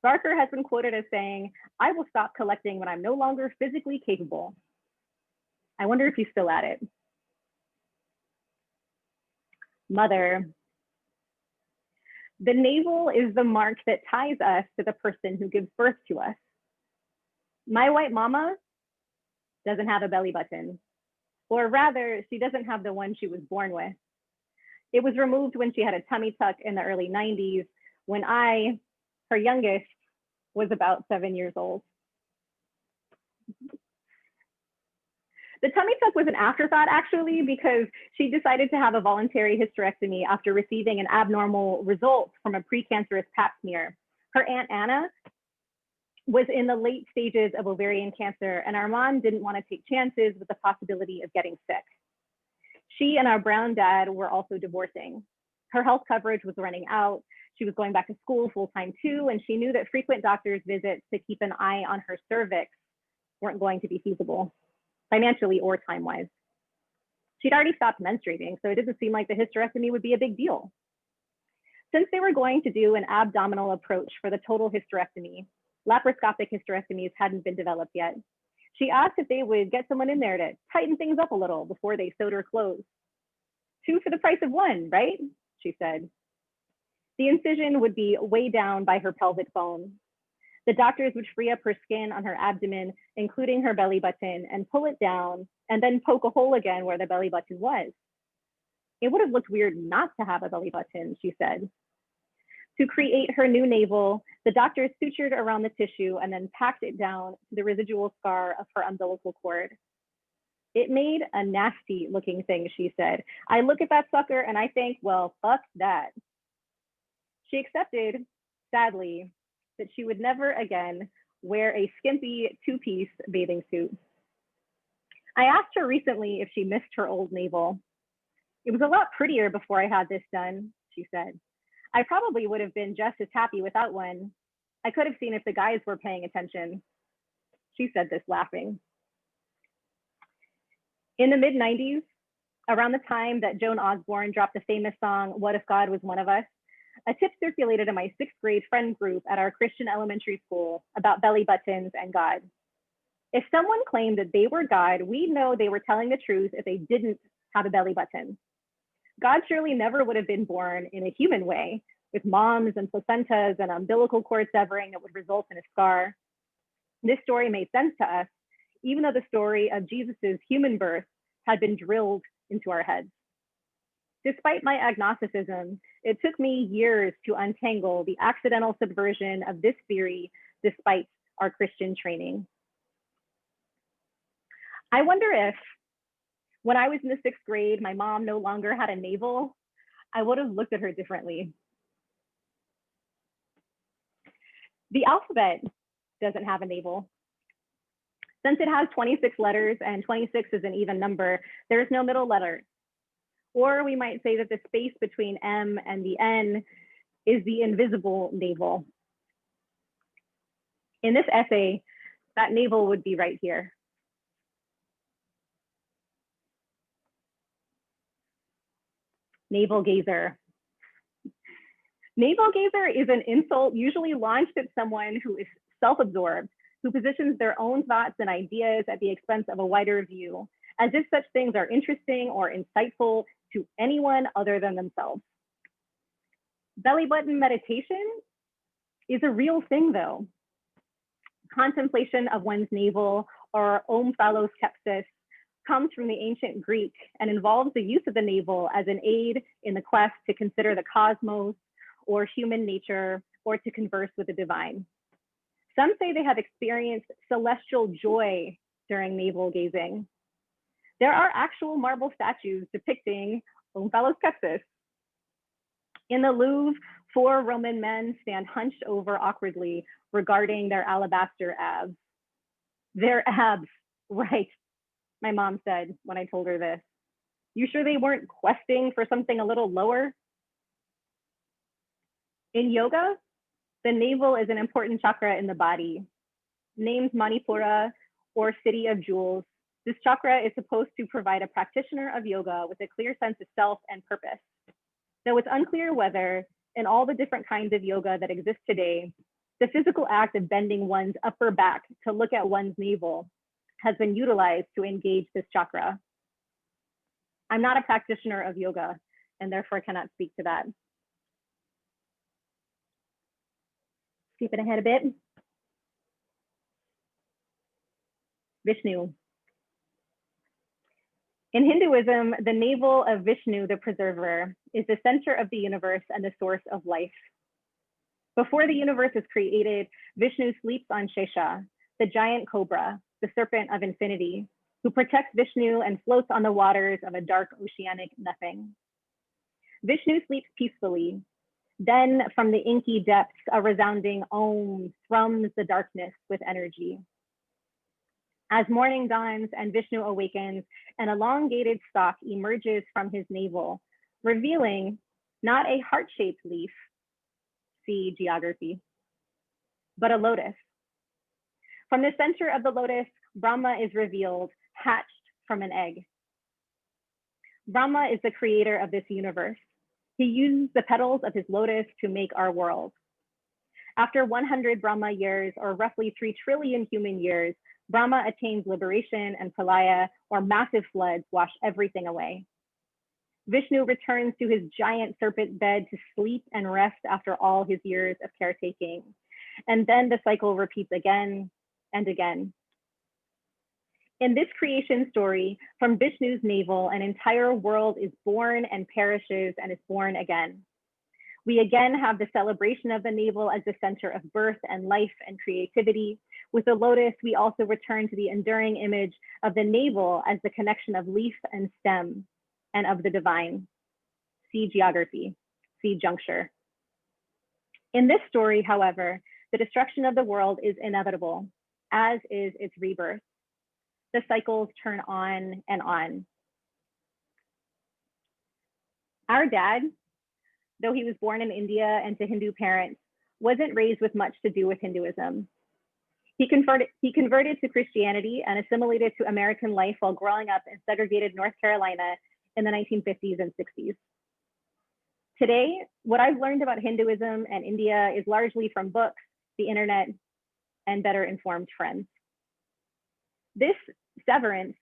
Barker has been quoted as saying, "I will stop collecting when I'm no longer physically capable." I wonder if he's still at it. Mother. The navel is the mark that ties us to the person who gives birth to us. My white mama doesn't have a belly button, or rather, she doesn't have the one she was born with. It was removed when she had a tummy tuck in the early 90s, when I, her youngest, was about 7 years old. The tummy tuck was an afterthought, actually, because she decided to have a voluntary hysterectomy after receiving an abnormal result from a precancerous pap smear. Her Aunt Anna was in the late stages of ovarian cancer, and our mom didn't want to take chances with the possibility of getting sick. She and our brown dad were also divorcing. Her health coverage was running out. She was going back to school full-time too, and she knew that frequent doctor's visits to keep an eye on her cervix weren't going to be feasible, financially or time-wise. She'd already stopped menstruating, so it didn't seem like the hysterectomy would be a big deal. Since they were going to do an abdominal approach for the total hysterectomy, laparoscopic hysterectomies hadn't been developed yet. She asked if they would get someone in there to tighten things up a little before they sewed her clothes. 2 for the price of 1, right? She said. The incision would be way down by her pelvic bone. The doctors would free up her skin on her abdomen, including her belly button, and pull it down, and then poke a hole again where the belly button was. It would have looked weird not to have a belly button, she said. To create her new navel, the doctors sutured around the tissue and then packed it down to the residual scar of her umbilical cord. It made a nasty looking thing, she said. I look at that sucker and I think, well, fuck that. She accepted, sadly, that she would never again wear a skimpy 2-piece bathing suit. I asked her recently if she missed her old navel. It was a lot prettier before I had this done, she said. I probably would have been just as happy without one. I could have seen if the guys were paying attention. She said this laughing. In the mid-90s, around the time that Joan Osborne dropped the famous song, "What If God Was One of Us?" a tip circulated in my 6th grade friend group at our Christian elementary school about belly buttons and God. If someone claimed that they were God, we'd know they were telling the truth if they didn't have a belly button. God surely never would have been born in a human way, with moms and placentas and umbilical cord severing that would result in a scar. This story made sense to us, even though the story of Jesus's human birth had been drilled into our heads. Despite my agnosticism, it took me years to untangle the accidental subversion of this theory despite our Christian training. I wonder if, when I was in the 6th grade, my mom no longer had a navel, I would have looked at her differently. The alphabet doesn't have a navel. Since it has 26 letters and 26 is an even number, there's no middle letter. Or we might say that the space between M and the N is the invisible navel. In this essay, that navel would be right here. Navel gazer. Navel gazer is an insult usually launched at someone who is self-absorbed, who positions their own thoughts and ideas at the expense of a wider view, as if such things are interesting or insightful to anyone other than themselves. Belly button meditation is a real thing, though. Contemplation of one's navel, or omphaloskepsis, comes from the ancient Greek and involves the use of the navel as an aid in the quest to consider the cosmos or human nature or to converse with the divine. Some say they have experienced celestial joy during navel gazing. There are actual marble statues depicting omphaloskepsis. In the Louvre, 4 Roman men stand hunched over awkwardly regarding their alabaster abs. Their abs, right, my mom said when I told her this. You sure they weren't questing for something a little lower? In yoga, the navel is an important chakra in the body. Named Manipura, or City of Jewels, this chakra is supposed to provide a practitioner of yoga with a clear sense of self and purpose. Though it's unclear whether, in all the different kinds of yoga that exist today, the physical act of bending one's upper back to look at one's navel has been utilized to engage this chakra. I'm not a practitioner of yoga and therefore cannot speak to that. Skipping ahead a bit. Vishnu. In Hinduism, the navel of Vishnu, the preserver, is the center of the universe and the source of life. Before the universe is created, Vishnu sleeps on Shesha, the giant cobra, the serpent of infinity, who protects Vishnu and floats on the waters of a dark oceanic nothing. Vishnu sleeps peacefully. Then from the inky depths, a resounding Om thrums the darkness with energy. As morning dawns and Vishnu awakens, an elongated stalk emerges from his navel, revealing not a heart-shaped leaf, see geography, but a lotus. From the center of the lotus, Brahma is revealed, hatched from an egg. Brahma is the creator of this universe. He uses the petals of his lotus to make our world. After 100 Brahma years, or roughly 3 trillion human years, Brahma attains liberation and pralaya, or massive floods, wash everything away. Vishnu returns to his giant serpent bed to sleep and rest after all his years of caretaking. And then the cycle repeats again and again. In this creation story, from Vishnu's navel, an entire world is born and perishes and is born again. We again have the celebration of the navel as the center of birth and life and creativity. With the lotus, we also return to the enduring image of the navel as the connection of leaf and stem and of the divine. See geography, see juncture. In this story, however, the destruction of the world is inevitable, as is its rebirth. The cycles turn on and on. Our dad, though he was born in India and to Hindu parents, wasn't raised with much to do with Hinduism. He converted to Christianity and assimilated to American life while growing up in segregated North Carolina in the 1950s and 60s. Today, what I've learned about Hinduism and India is largely from books, the internet, and better informed friends. This severance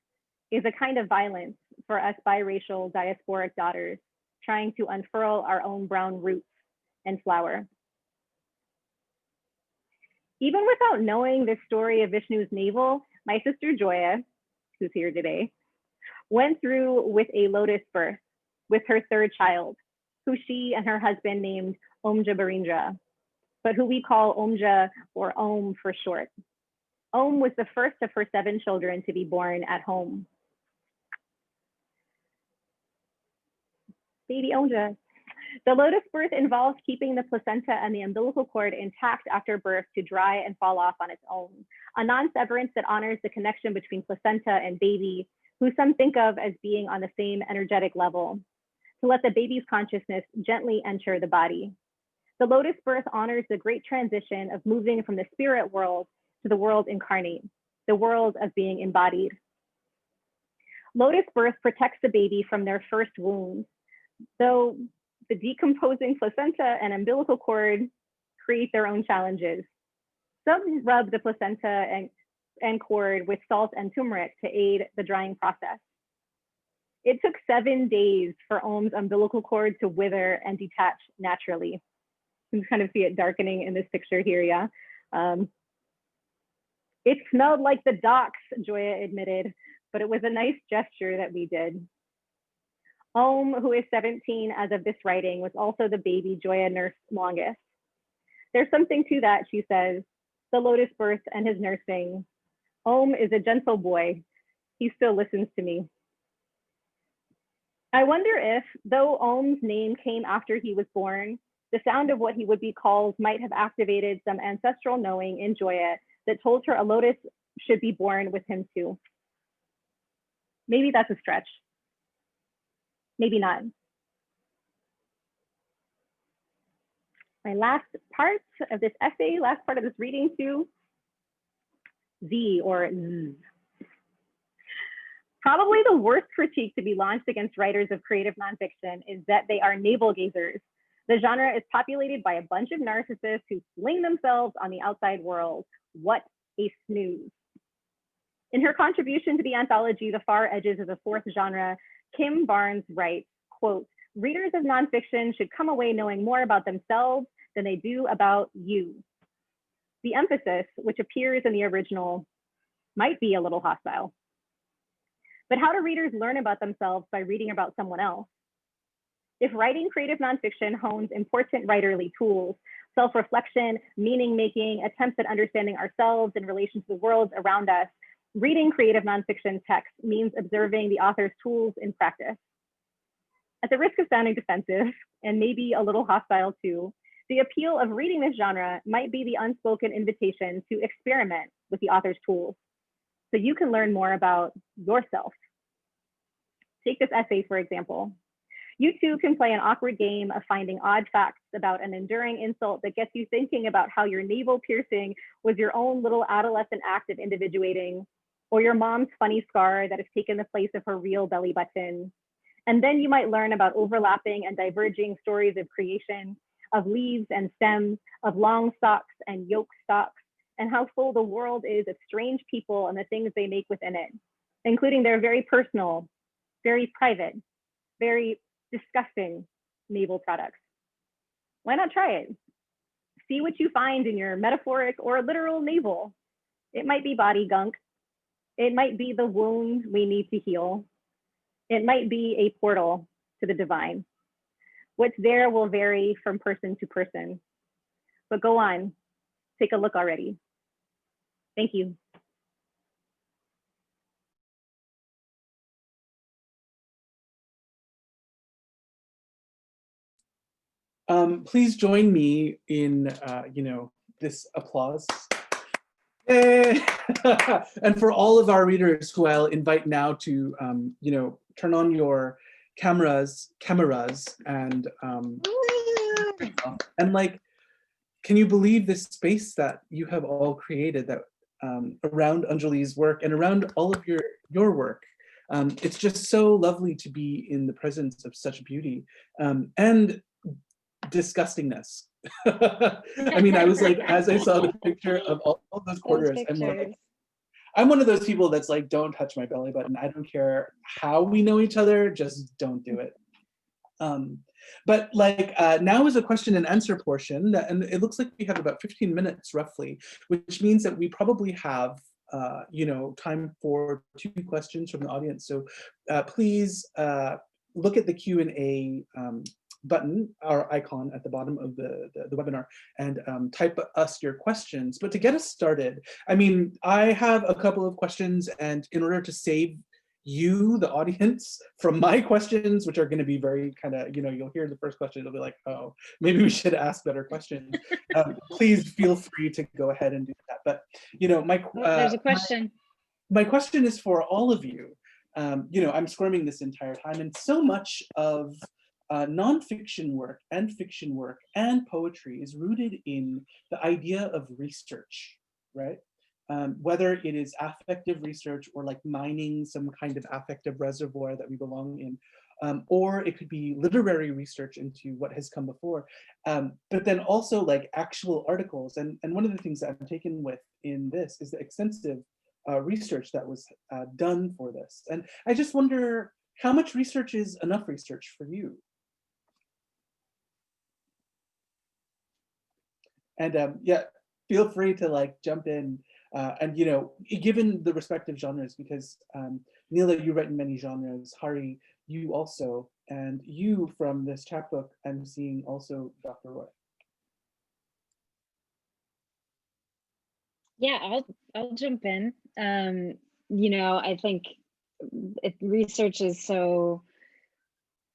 is a kind of violence for us biracial diasporic daughters trying to unfurl our own brown roots and flower. Even without knowing this story of Vishnu's navel, my sister Joya, who's here today, went through with a lotus birth with her 3rd child, who she and her husband named Omja Barindra, but who we call Omja, or Om for short. Om was the first of her 7 children to be born at home. Baby Omja. The lotus birth involves keeping the placenta and the umbilical cord intact after birth to dry and fall off on its own, a non-severance that honors the connection between placenta and baby, who some think of as being on the same energetic level, to let the baby's consciousness gently enter the body. The lotus birth honors the great transition of moving from the spirit world to the world incarnate, the world of being embodied. Lotus birth protects the baby from their first wounds, though the decomposing placenta and umbilical cord create their own challenges. Some rub the placenta and cord with salt and turmeric to aid the drying process. It took 7 days for Om's umbilical cord to wither and detach naturally. You can kind of see it darkening in this picture here, yeah. It smelled like the docks, Joya admitted, but it was a nice gesture that we did. Om, who is 17 as of this writing, was also the baby Joya nursed longest. There's something to that, she says. The lotus birth and his nursing. Om is a gentle boy. He still listens to me. I wonder if, though Om's name came after he was born, the sound of what he would be called might have activated some ancestral knowing in Joya that told her a lotus should be born with him too. Maybe that's a stretch. Maybe not. My last part of this essay, last part of this reading too, Z or Z. Probably the worst critique to be launched against writers of creative nonfiction is that they are navel gazers. The genre is populated by a bunch of narcissists who fling themselves on the outside world. What a snooze. In her contribution to the anthology, The Far Edges of the Fourth Genre, Kim Barnes writes, quote, readers of nonfiction should come away knowing more about themselves than they do about you. The emphasis, which appears in the original, might be a little hostile. But how do readers learn about themselves by reading about someone else? If writing creative nonfiction hones important writerly tools, self-reflection, meaning-making, attempts at understanding ourselves in relation to the world around us, reading creative nonfiction text means observing the author's tools in practice. At the risk of sounding defensive, and maybe a little hostile too, the appeal of reading this genre might be the unspoken invitation to experiment with the author's tools, so you can learn more about yourself. Take this essay, for example. You too can play an awkward game of finding odd facts about an enduring insult that gets you thinking about how your navel piercing was your own little adolescent act of individuating, or your mom's funny scar that has taken the place of her real belly button. And then you might learn about overlapping and diverging stories of creation, of leaves and stems, of long stalks and yoke stalks, and how full the world is of strange people and the things they make within it, including their very personal, very private, very disgusting navel products. Why not try it? See what you find in your metaphoric or literal navel. It might be body gunk. It might be the wound we need to heal. It might be a portal to the divine. What's there will vary from person to person. But go on, take a look already. Thank you. Please join me in, this applause. Yay! And for all of our readers who I'll invite now to, turn on your cameras and like, can you believe this space that you have all created that around Anjoli's work and around all of your work? It's just so lovely to be in the presence of such beauty and disgustingness. I mean, I was like, as I saw the picture of all those quarters, I'm one of those people that's like, don't touch my belly button. I don't care how we know each other, just don't do it. But like now is a question and answer portion, and it looks like we have about 15 minutes roughly, which means that we probably have time for 2 questions from the audience. So please look at the Q&A button, our icon at the bottom of the webinar, and type us your questions. But to get us started, I mean, I have a couple of questions, and in order to save you, the audience, from my questions, which are going to be very kind of, you'll hear the first question, it'll be like, oh, maybe we should ask better questions. Please feel free to go ahead and do that. But, there's a question. My question is for all of you. I'm squirming this entire time, and so much of nonfiction work and fiction work and poetry is rooted in the idea of research, right? Whether it is affective research or like mining some kind of affective reservoir that we belong in, or it could be literary research into what has come before, but then also like actual articles. And one of the things that I'm taken with in this is the extensive research that was done for this. And I just wonder, how much research is enough research for you? And yeah, feel free to like jump in. And given the respective genres, because Neela, you write in many genres, Hari, you also, and you from this chapbook, I'm seeing also Dr. Roy. Yeah, I'll jump in. You know, I think research is so,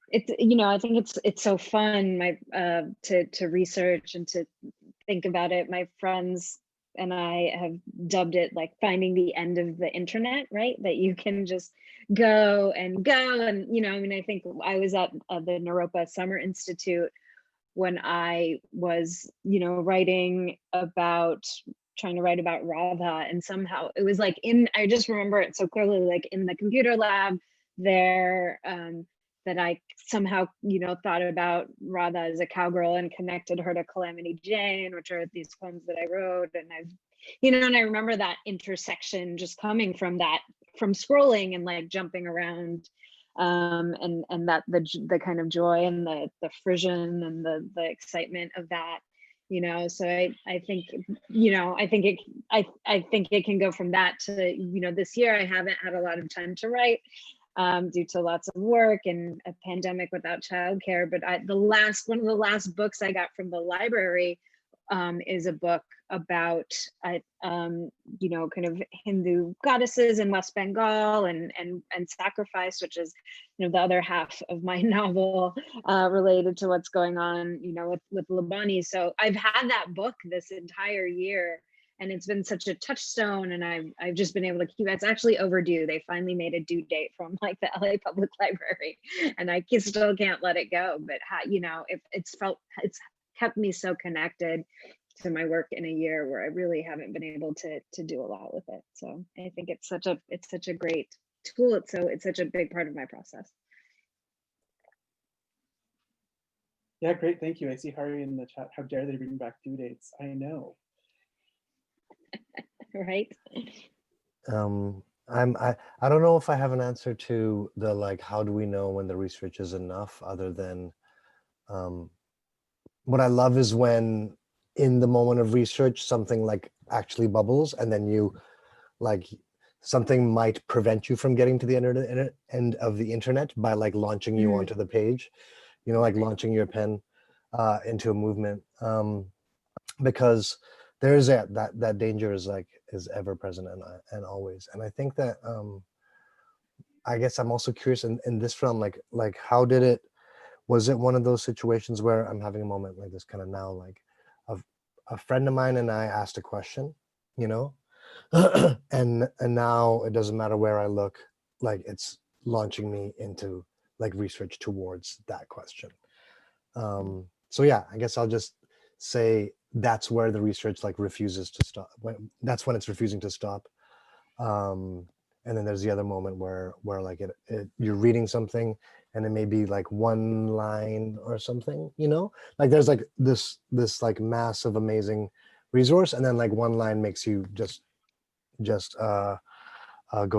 it's, you know, I think it's so fun, to research and to think about it. My friends and I have dubbed it like finding the end of the internet, right? That you can just go and go. And, you know, I mean, I think I was at the Naropa Summer Institute when I was, you know, trying to write about Radha, and somehow it was like I just remember it so clearly, like in the computer lab there, that I somehow, you know, thought about Radha as a cowgirl and connected her to Calamity Jane, which are these poems that I wrote. And you know, and I remember that intersection just coming from from scrolling and like jumping around, and that the kind of joy and the frisson and the excitement of that, you know. So I think, you know, I think it can go from that to, you know, this year I haven't had a lot of time to write, due to lots of work and a pandemic without childcare. But one of the last books I got from the library, is a book about, you know, kind of Hindu goddesses in West Bengal and sacrifice, which is, you know, the other half of my novel, related to what's going on, you know, with Labani. So I've had that book this entire year, and it's been such a touchstone, and I've just been able to keep. It's actually overdue. They finally made a due date from like the LA Public Library, and I still can't let it go. But you know, it's kept me so connected to my work in a year where I really haven't been able to do a lot with it. So I think it's such a great tool. It's such a big part of my process. Yeah, great, thank you. I see Hari in the chat. How dare they bring back due dates? I know. Right. I don't know if I have an answer to the like, how do we know when the research is enough, other than what I love is when in the moment of research something like actually bubbles, and then you like something might prevent you from getting to the end of the internet by like launching you onto the page, you know, like launching your pen into a movement, because there is that danger is ever present and always. And I think that I guess I'm also curious in this realm, like how did it, was it one of those situations where I'm having a moment like this kind of now, like a friend of mine and I asked a question, you know, and now it doesn't matter where I look, like it's launching me into like research towards that question. So yeah, I guess I'll just say that's where the research like refuses to stop. That's when it's refusing to stop. And then there's the other moment where like you're reading something and it may be like one line or something, you know, like there's like this like massive amazing resource, and then like one line makes you just go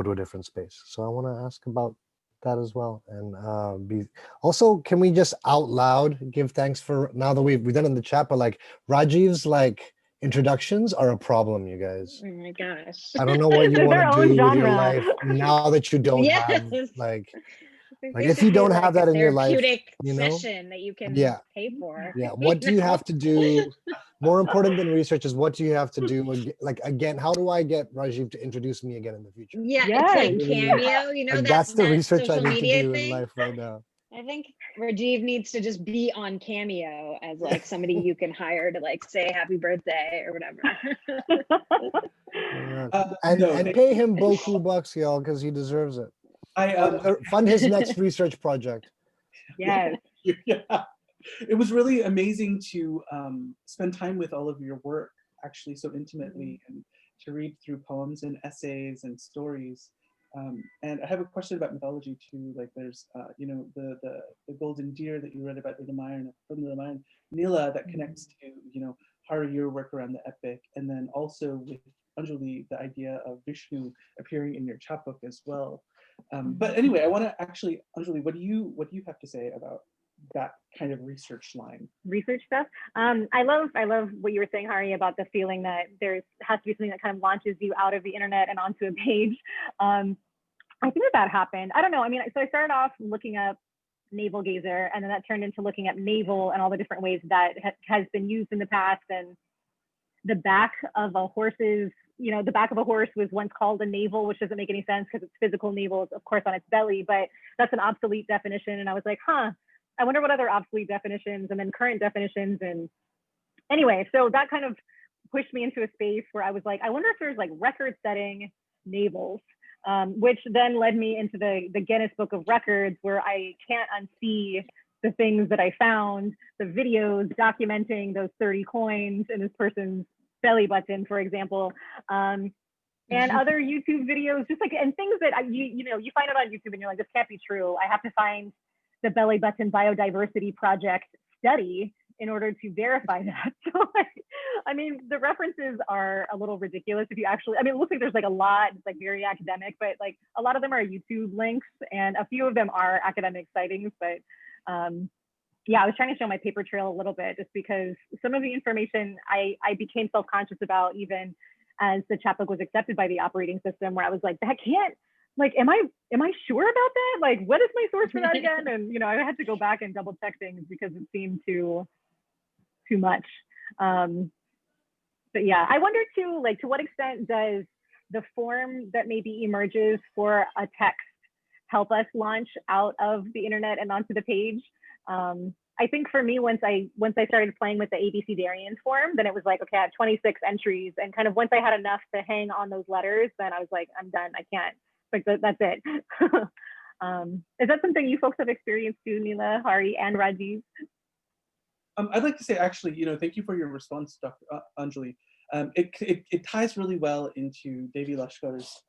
to a different space. So I want to ask about that as well. And also, can we just out loud give thanks for, now that we've done it in the chat, but like Rajiv's like introductions are a problem, you guys. Oh my gosh. I don't know what you They're want their to own do with your genre. life now that you don't have like if you Basically don't like have that a in your life, therapeutic you know, session that you can yeah, pay for. yeah. You What do you know? have to do? More important than research is what do you have to do? Like again, how do I get Rajiv to introduce me again in the future? Yeah, it's Yes. like Cameo, you know, Like that that's the research I social need to media do in thing. life right now. I think Rajiv needs to just be on Cameo as like somebody you can hire to like say happy birthday or whatever. And No, pay him boku bucks, y'all, because he deserves it. Fund his next research project. Yes. yeah. It was really amazing to spend time with all of your work, actually so intimately, and to read through poems and essays and stories. And I have a question about mythology too. Like there's, you know, the golden deer that you read about from the Ramayana, Neela, that connects to, you know, Hari, your work around the epic, and then also with Anjoli, the idea of Vishnu appearing in your chapbook as well. But anyway, I want to actually, Anjoli, what do you have to say about that kind of research line? Research stuff. I love what you were saying, Hari, about the feeling that there has to be something that kind of launches you out of the internet and onto a page. I think that happened. I don't know. I mean, so I started off looking up navel gazer, and then that turned into looking at navel and all the different ways that has been used in the past. And the back of a horse's you know, the back of a horse was once called a navel, which doesn't make any sense because it's physical navel, of course, on its belly, but that's an obsolete definition. And I was like, huh, I wonder what other obsolete definitions and then current definitions. And anyway, so that kind of pushed me into a space where I was like, I wonder if there's like record-setting navels, which then led me into the Guinness Book of Records, where I can't unsee the things that I found, the videos documenting those 30 coins in this person's belly button, for example, and other YouTube videos, just like, and things that you know, you find it on YouTube and you're like, this can't be true. I have to find the Belly Button Biodiversity Project study in order to verify that. So I mean, the references are a little ridiculous if you actually, I mean, it looks like there's like a lot, it's like very academic, but like a lot of them are YouTube links and a few of them are academic sightings, but yeah, I was trying to show my paper trail a little bit just because some of the information I became self-conscious about even as the chapbook was accepted by the operating system, where I was like, that can't, like, am I sure about that? Like, what is my source for that again? And, you know, I had to go back and double check things because it seemed too much. But yeah, I wonder too, like, to what extent does the form that maybe emerges for a text help us launch out of the internet and onto the page? I think for me, once I started playing with the ABC Darian form, then it was like, okay, I have 26 entries, and kind of once I had enough to hang on those letters, then I was like, I'm done, I can't. Like that's it. Is that something you folks have experienced too, Neela, Hari, and Rajiv? I'd like to say, actually, you know, thank you for your response, Dr. Anjoli. It ties really well into Devi Lashkar's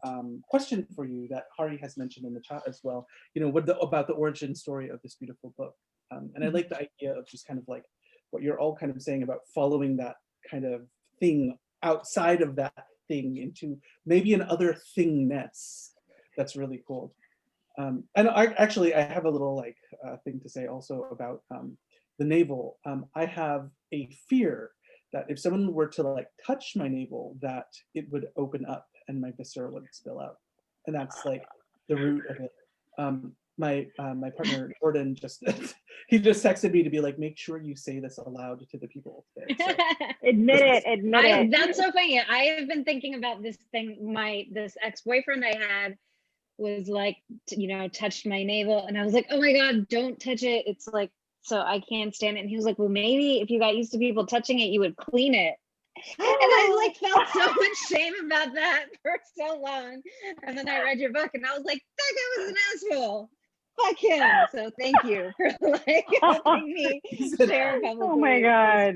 question for you that Hari has mentioned in the chat as well. You know, about the origin story of this beautiful book. And I like the idea of just kind of like what you're all kind of saying about following that kind of thing outside of that thing into maybe an other thingness. That's really cool. And I have a little like thing to say also about the navel. I have a fear that if someone were to like touch my navel, that it would open up and my viscera would spill out. And that's like the root of it. My partner Jordan he just texted me to be like, make sure you say this aloud to the people today. So, admit it. That's so funny. I have been thinking about this thing. This ex-boyfriend I had was like, you know, touched my navel, and I was like, oh my God, don't touch it. It's like, so I can't stand it. And he was like, well, maybe if you got used to people touching it, you would clean it. And I like felt so much shame about that for so long. And then I read your book and I was like, that guy was an asshole. Fuck him. So thank you for like helping me share publicly. Oh my God.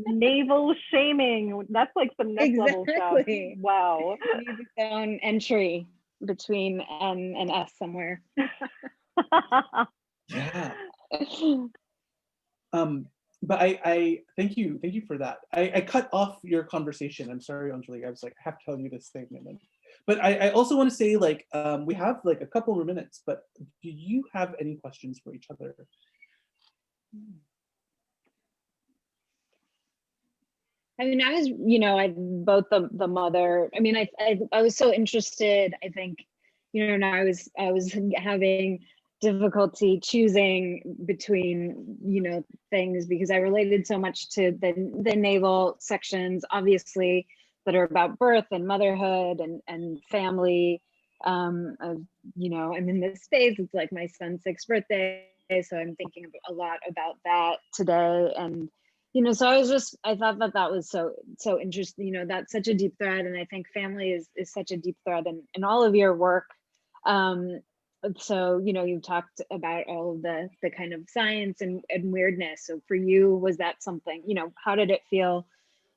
Navel shaming. That's like some next level stuff. Wow. It needs its own entry between N and S somewhere. Yeah. But I thank you for that. I cut off your conversation. I'm sorry, Anjali. I was like, I have to tell you this thing, and then, but I also want to say, like, we have like a couple more minutes, but do you have any questions for each other? I mean, I was, you know, both the mother. I mean, I was so interested. I think, you know, and I was having difficulty choosing between, you know, things because I related so much to the naval sections, obviously, that are about birth and motherhood and family. You know, I'm in this space. It's like my son's 6th birthday, so I'm thinking a lot about that today. And you know, so I thought that was so interesting. You know, that's such a deep thread, and I think family is such a deep thread in all of your work. So, you know, you've talked about all of the kind of science and weirdness. So for you, was that something, you know, how did it feel?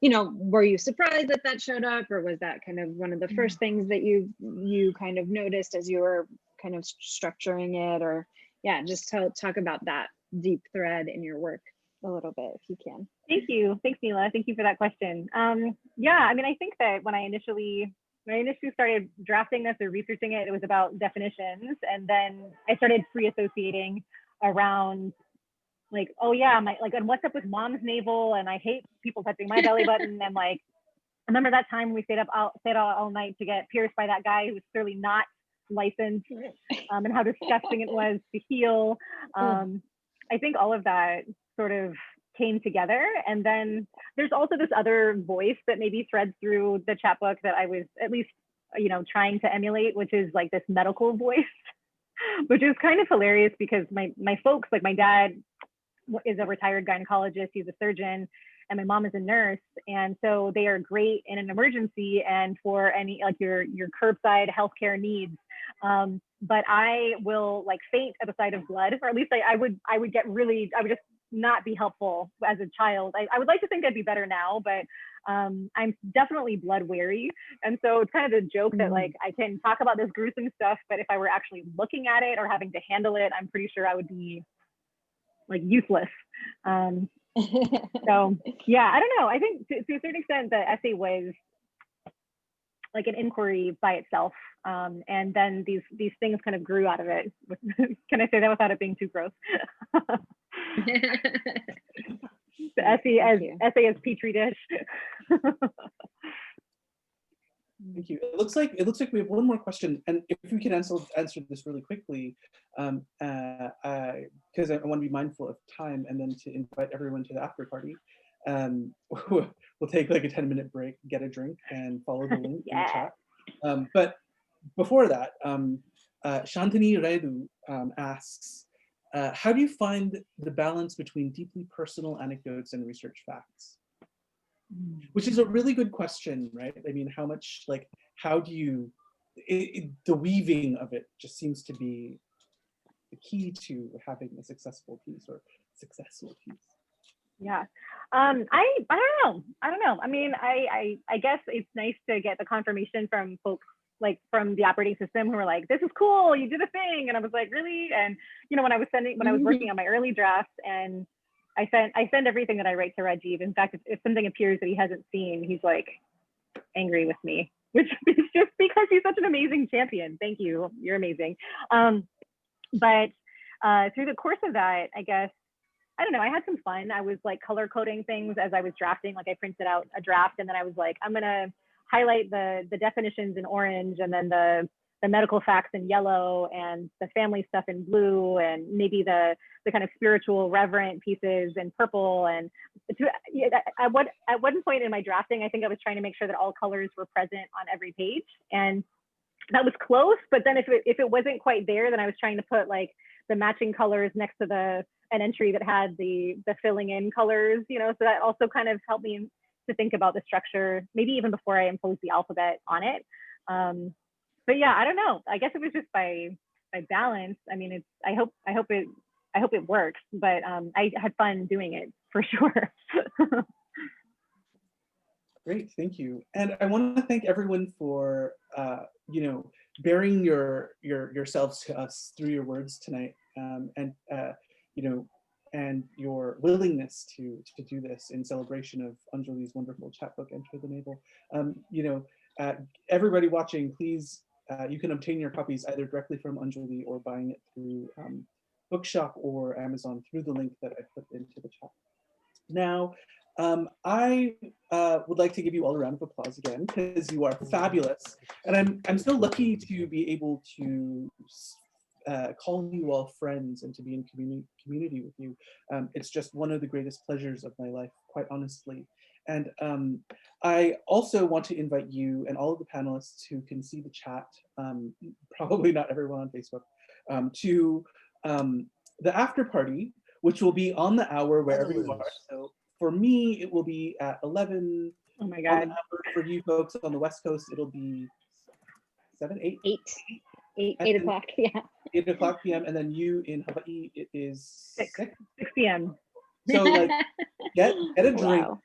You know, were you surprised that showed up, or was that kind of one of the first things that you kind of noticed as you were kind of structuring it? Or yeah, just talk about that deep thread in your work a little bit if you can. Thank you. Thanks, Neela. Thank you for that question. Yeah, I mean, I think that when I initially started drafting this or researching it, it was about definitions. And then I started free associating around like, oh yeah, and what's up with mom's navel? And I hate people touching my belly button. And like, I remember that time we stayed out all night to get pierced by that guy who was clearly not licensed, and how disgusting it was to heal. I think all of that sort of came together. And then there's also this other voice that maybe threads through the chapbook that I was at least, you know, trying to emulate, which is like this medical voice, which is kind of hilarious because my folks, like my dad is a retired gynecologist, he's a surgeon, and my mom is a nurse. And so they are great in an emergency and for any, like your curbside healthcare needs. But I will like faint at the sight of blood, or at least I would just not be helpful as a child. I would like to think I'd be better now, but I'm definitely blood wary. And so it's kind of a joke that like I can talk about this gruesome stuff, but if I were actually looking at it or having to handle it, I'm pretty sure I would be like useless. So yeah, I don't know. I think to a certain extent the essay was like an inquiry by itself. And then these things kind of grew out of it. Can I say that without it being too gross? The essay as petri dish. Thank you. It looks like we have one more question, and if we can answer this really quickly, because I want to be mindful of time, and then to invite everyone to the after party. We'll take like a 10-minute break, get a drink, and follow the link in the chat. But before that, Shantini Raidu asks, how do you find the balance between deeply personal anecdotes and research facts? Which is a really good question, right? I mean, how do you, the weaving of it just seems to be the key to having a successful piece or successful piece. Yeah, I don't know. I mean, I guess it's nice to get the confirmation from folks like from the operating system who were like, this is cool, you did a thing. And I was like, really? And you know, when I was working on my early drafts, and I send everything that I write to Rajiv. In fact, if something appears that he hasn't seen, he's like angry with me, which is just because he's such an amazing champion. Thank you, you're amazing. But through the course of that, I guess, I don't know, I had some fun. I was like color coding things as I was drafting. Like I printed out a draft and then I was like, I'm gonna highlight the definitions in orange, and then the medical facts in yellow, and the family stuff in blue, and maybe the kind of spiritual reverent pieces in purple. And at one point in my drafting, I think I was trying to make sure that all colors were present on every page, and that was close. But then if it wasn't quite there, then I was trying to put like the matching colors next to an entry that had the filling in colors, you know, so that also kind of helped me to think about the structure, maybe even before I imposed the alphabet on it. But yeah, I don't know. I guess it was just by balance. I mean, I hope it works, but I had fun doing it for sure. Great, thank you. And I want to thank everyone for you know, bearing yourselves to us through your words tonight, and you know, and your willingness to do this in celebration of Anjoli's wonderful chapbook, Enter the Navel. You know, everybody watching, please, you can obtain your copies either directly from Anjoli or buying it through Bookshop or Amazon through the link that I put into the chat. Now, I would like to give you all a round of applause again, because you are fabulous. And I'm so lucky to be able to call you all friends and to be in community with you. It's just one of the greatest pleasures of my life, quite honestly. And I also want to invite you and all of the panelists who can see the chat, probably not everyone on Facebook, to the after party, which will be on the hour wherever you are. So for me, it will be at 11. Oh my God. For you folks on the West Coast, it'll be 7, 8? 8 o'clock, yeah. 8 o'clock p.m. And then you in Hawaii, it is 6 p.m. So like, get a drink, Wow.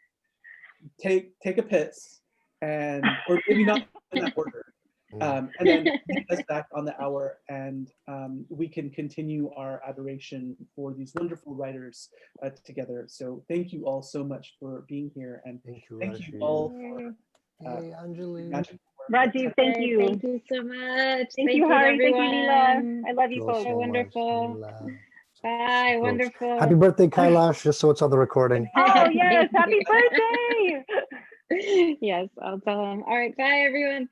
take a piss, and or maybe not in that order. And then meet us back on the hour, and we can continue our adoration for these wonderful writers together. So thank you all so much for being here, and thank you all for Anjoli. Rajiv, thank you. Thank you so much. Thank you, Hari. Thank you, everyone. Neela. I love you folks. So wonderful. Bye. Wonderful. Happy birthday, Kailash, just so it's on the recording. Oh, yes. Happy birthday. Yes, I'll tell him. All right. Bye, everyone.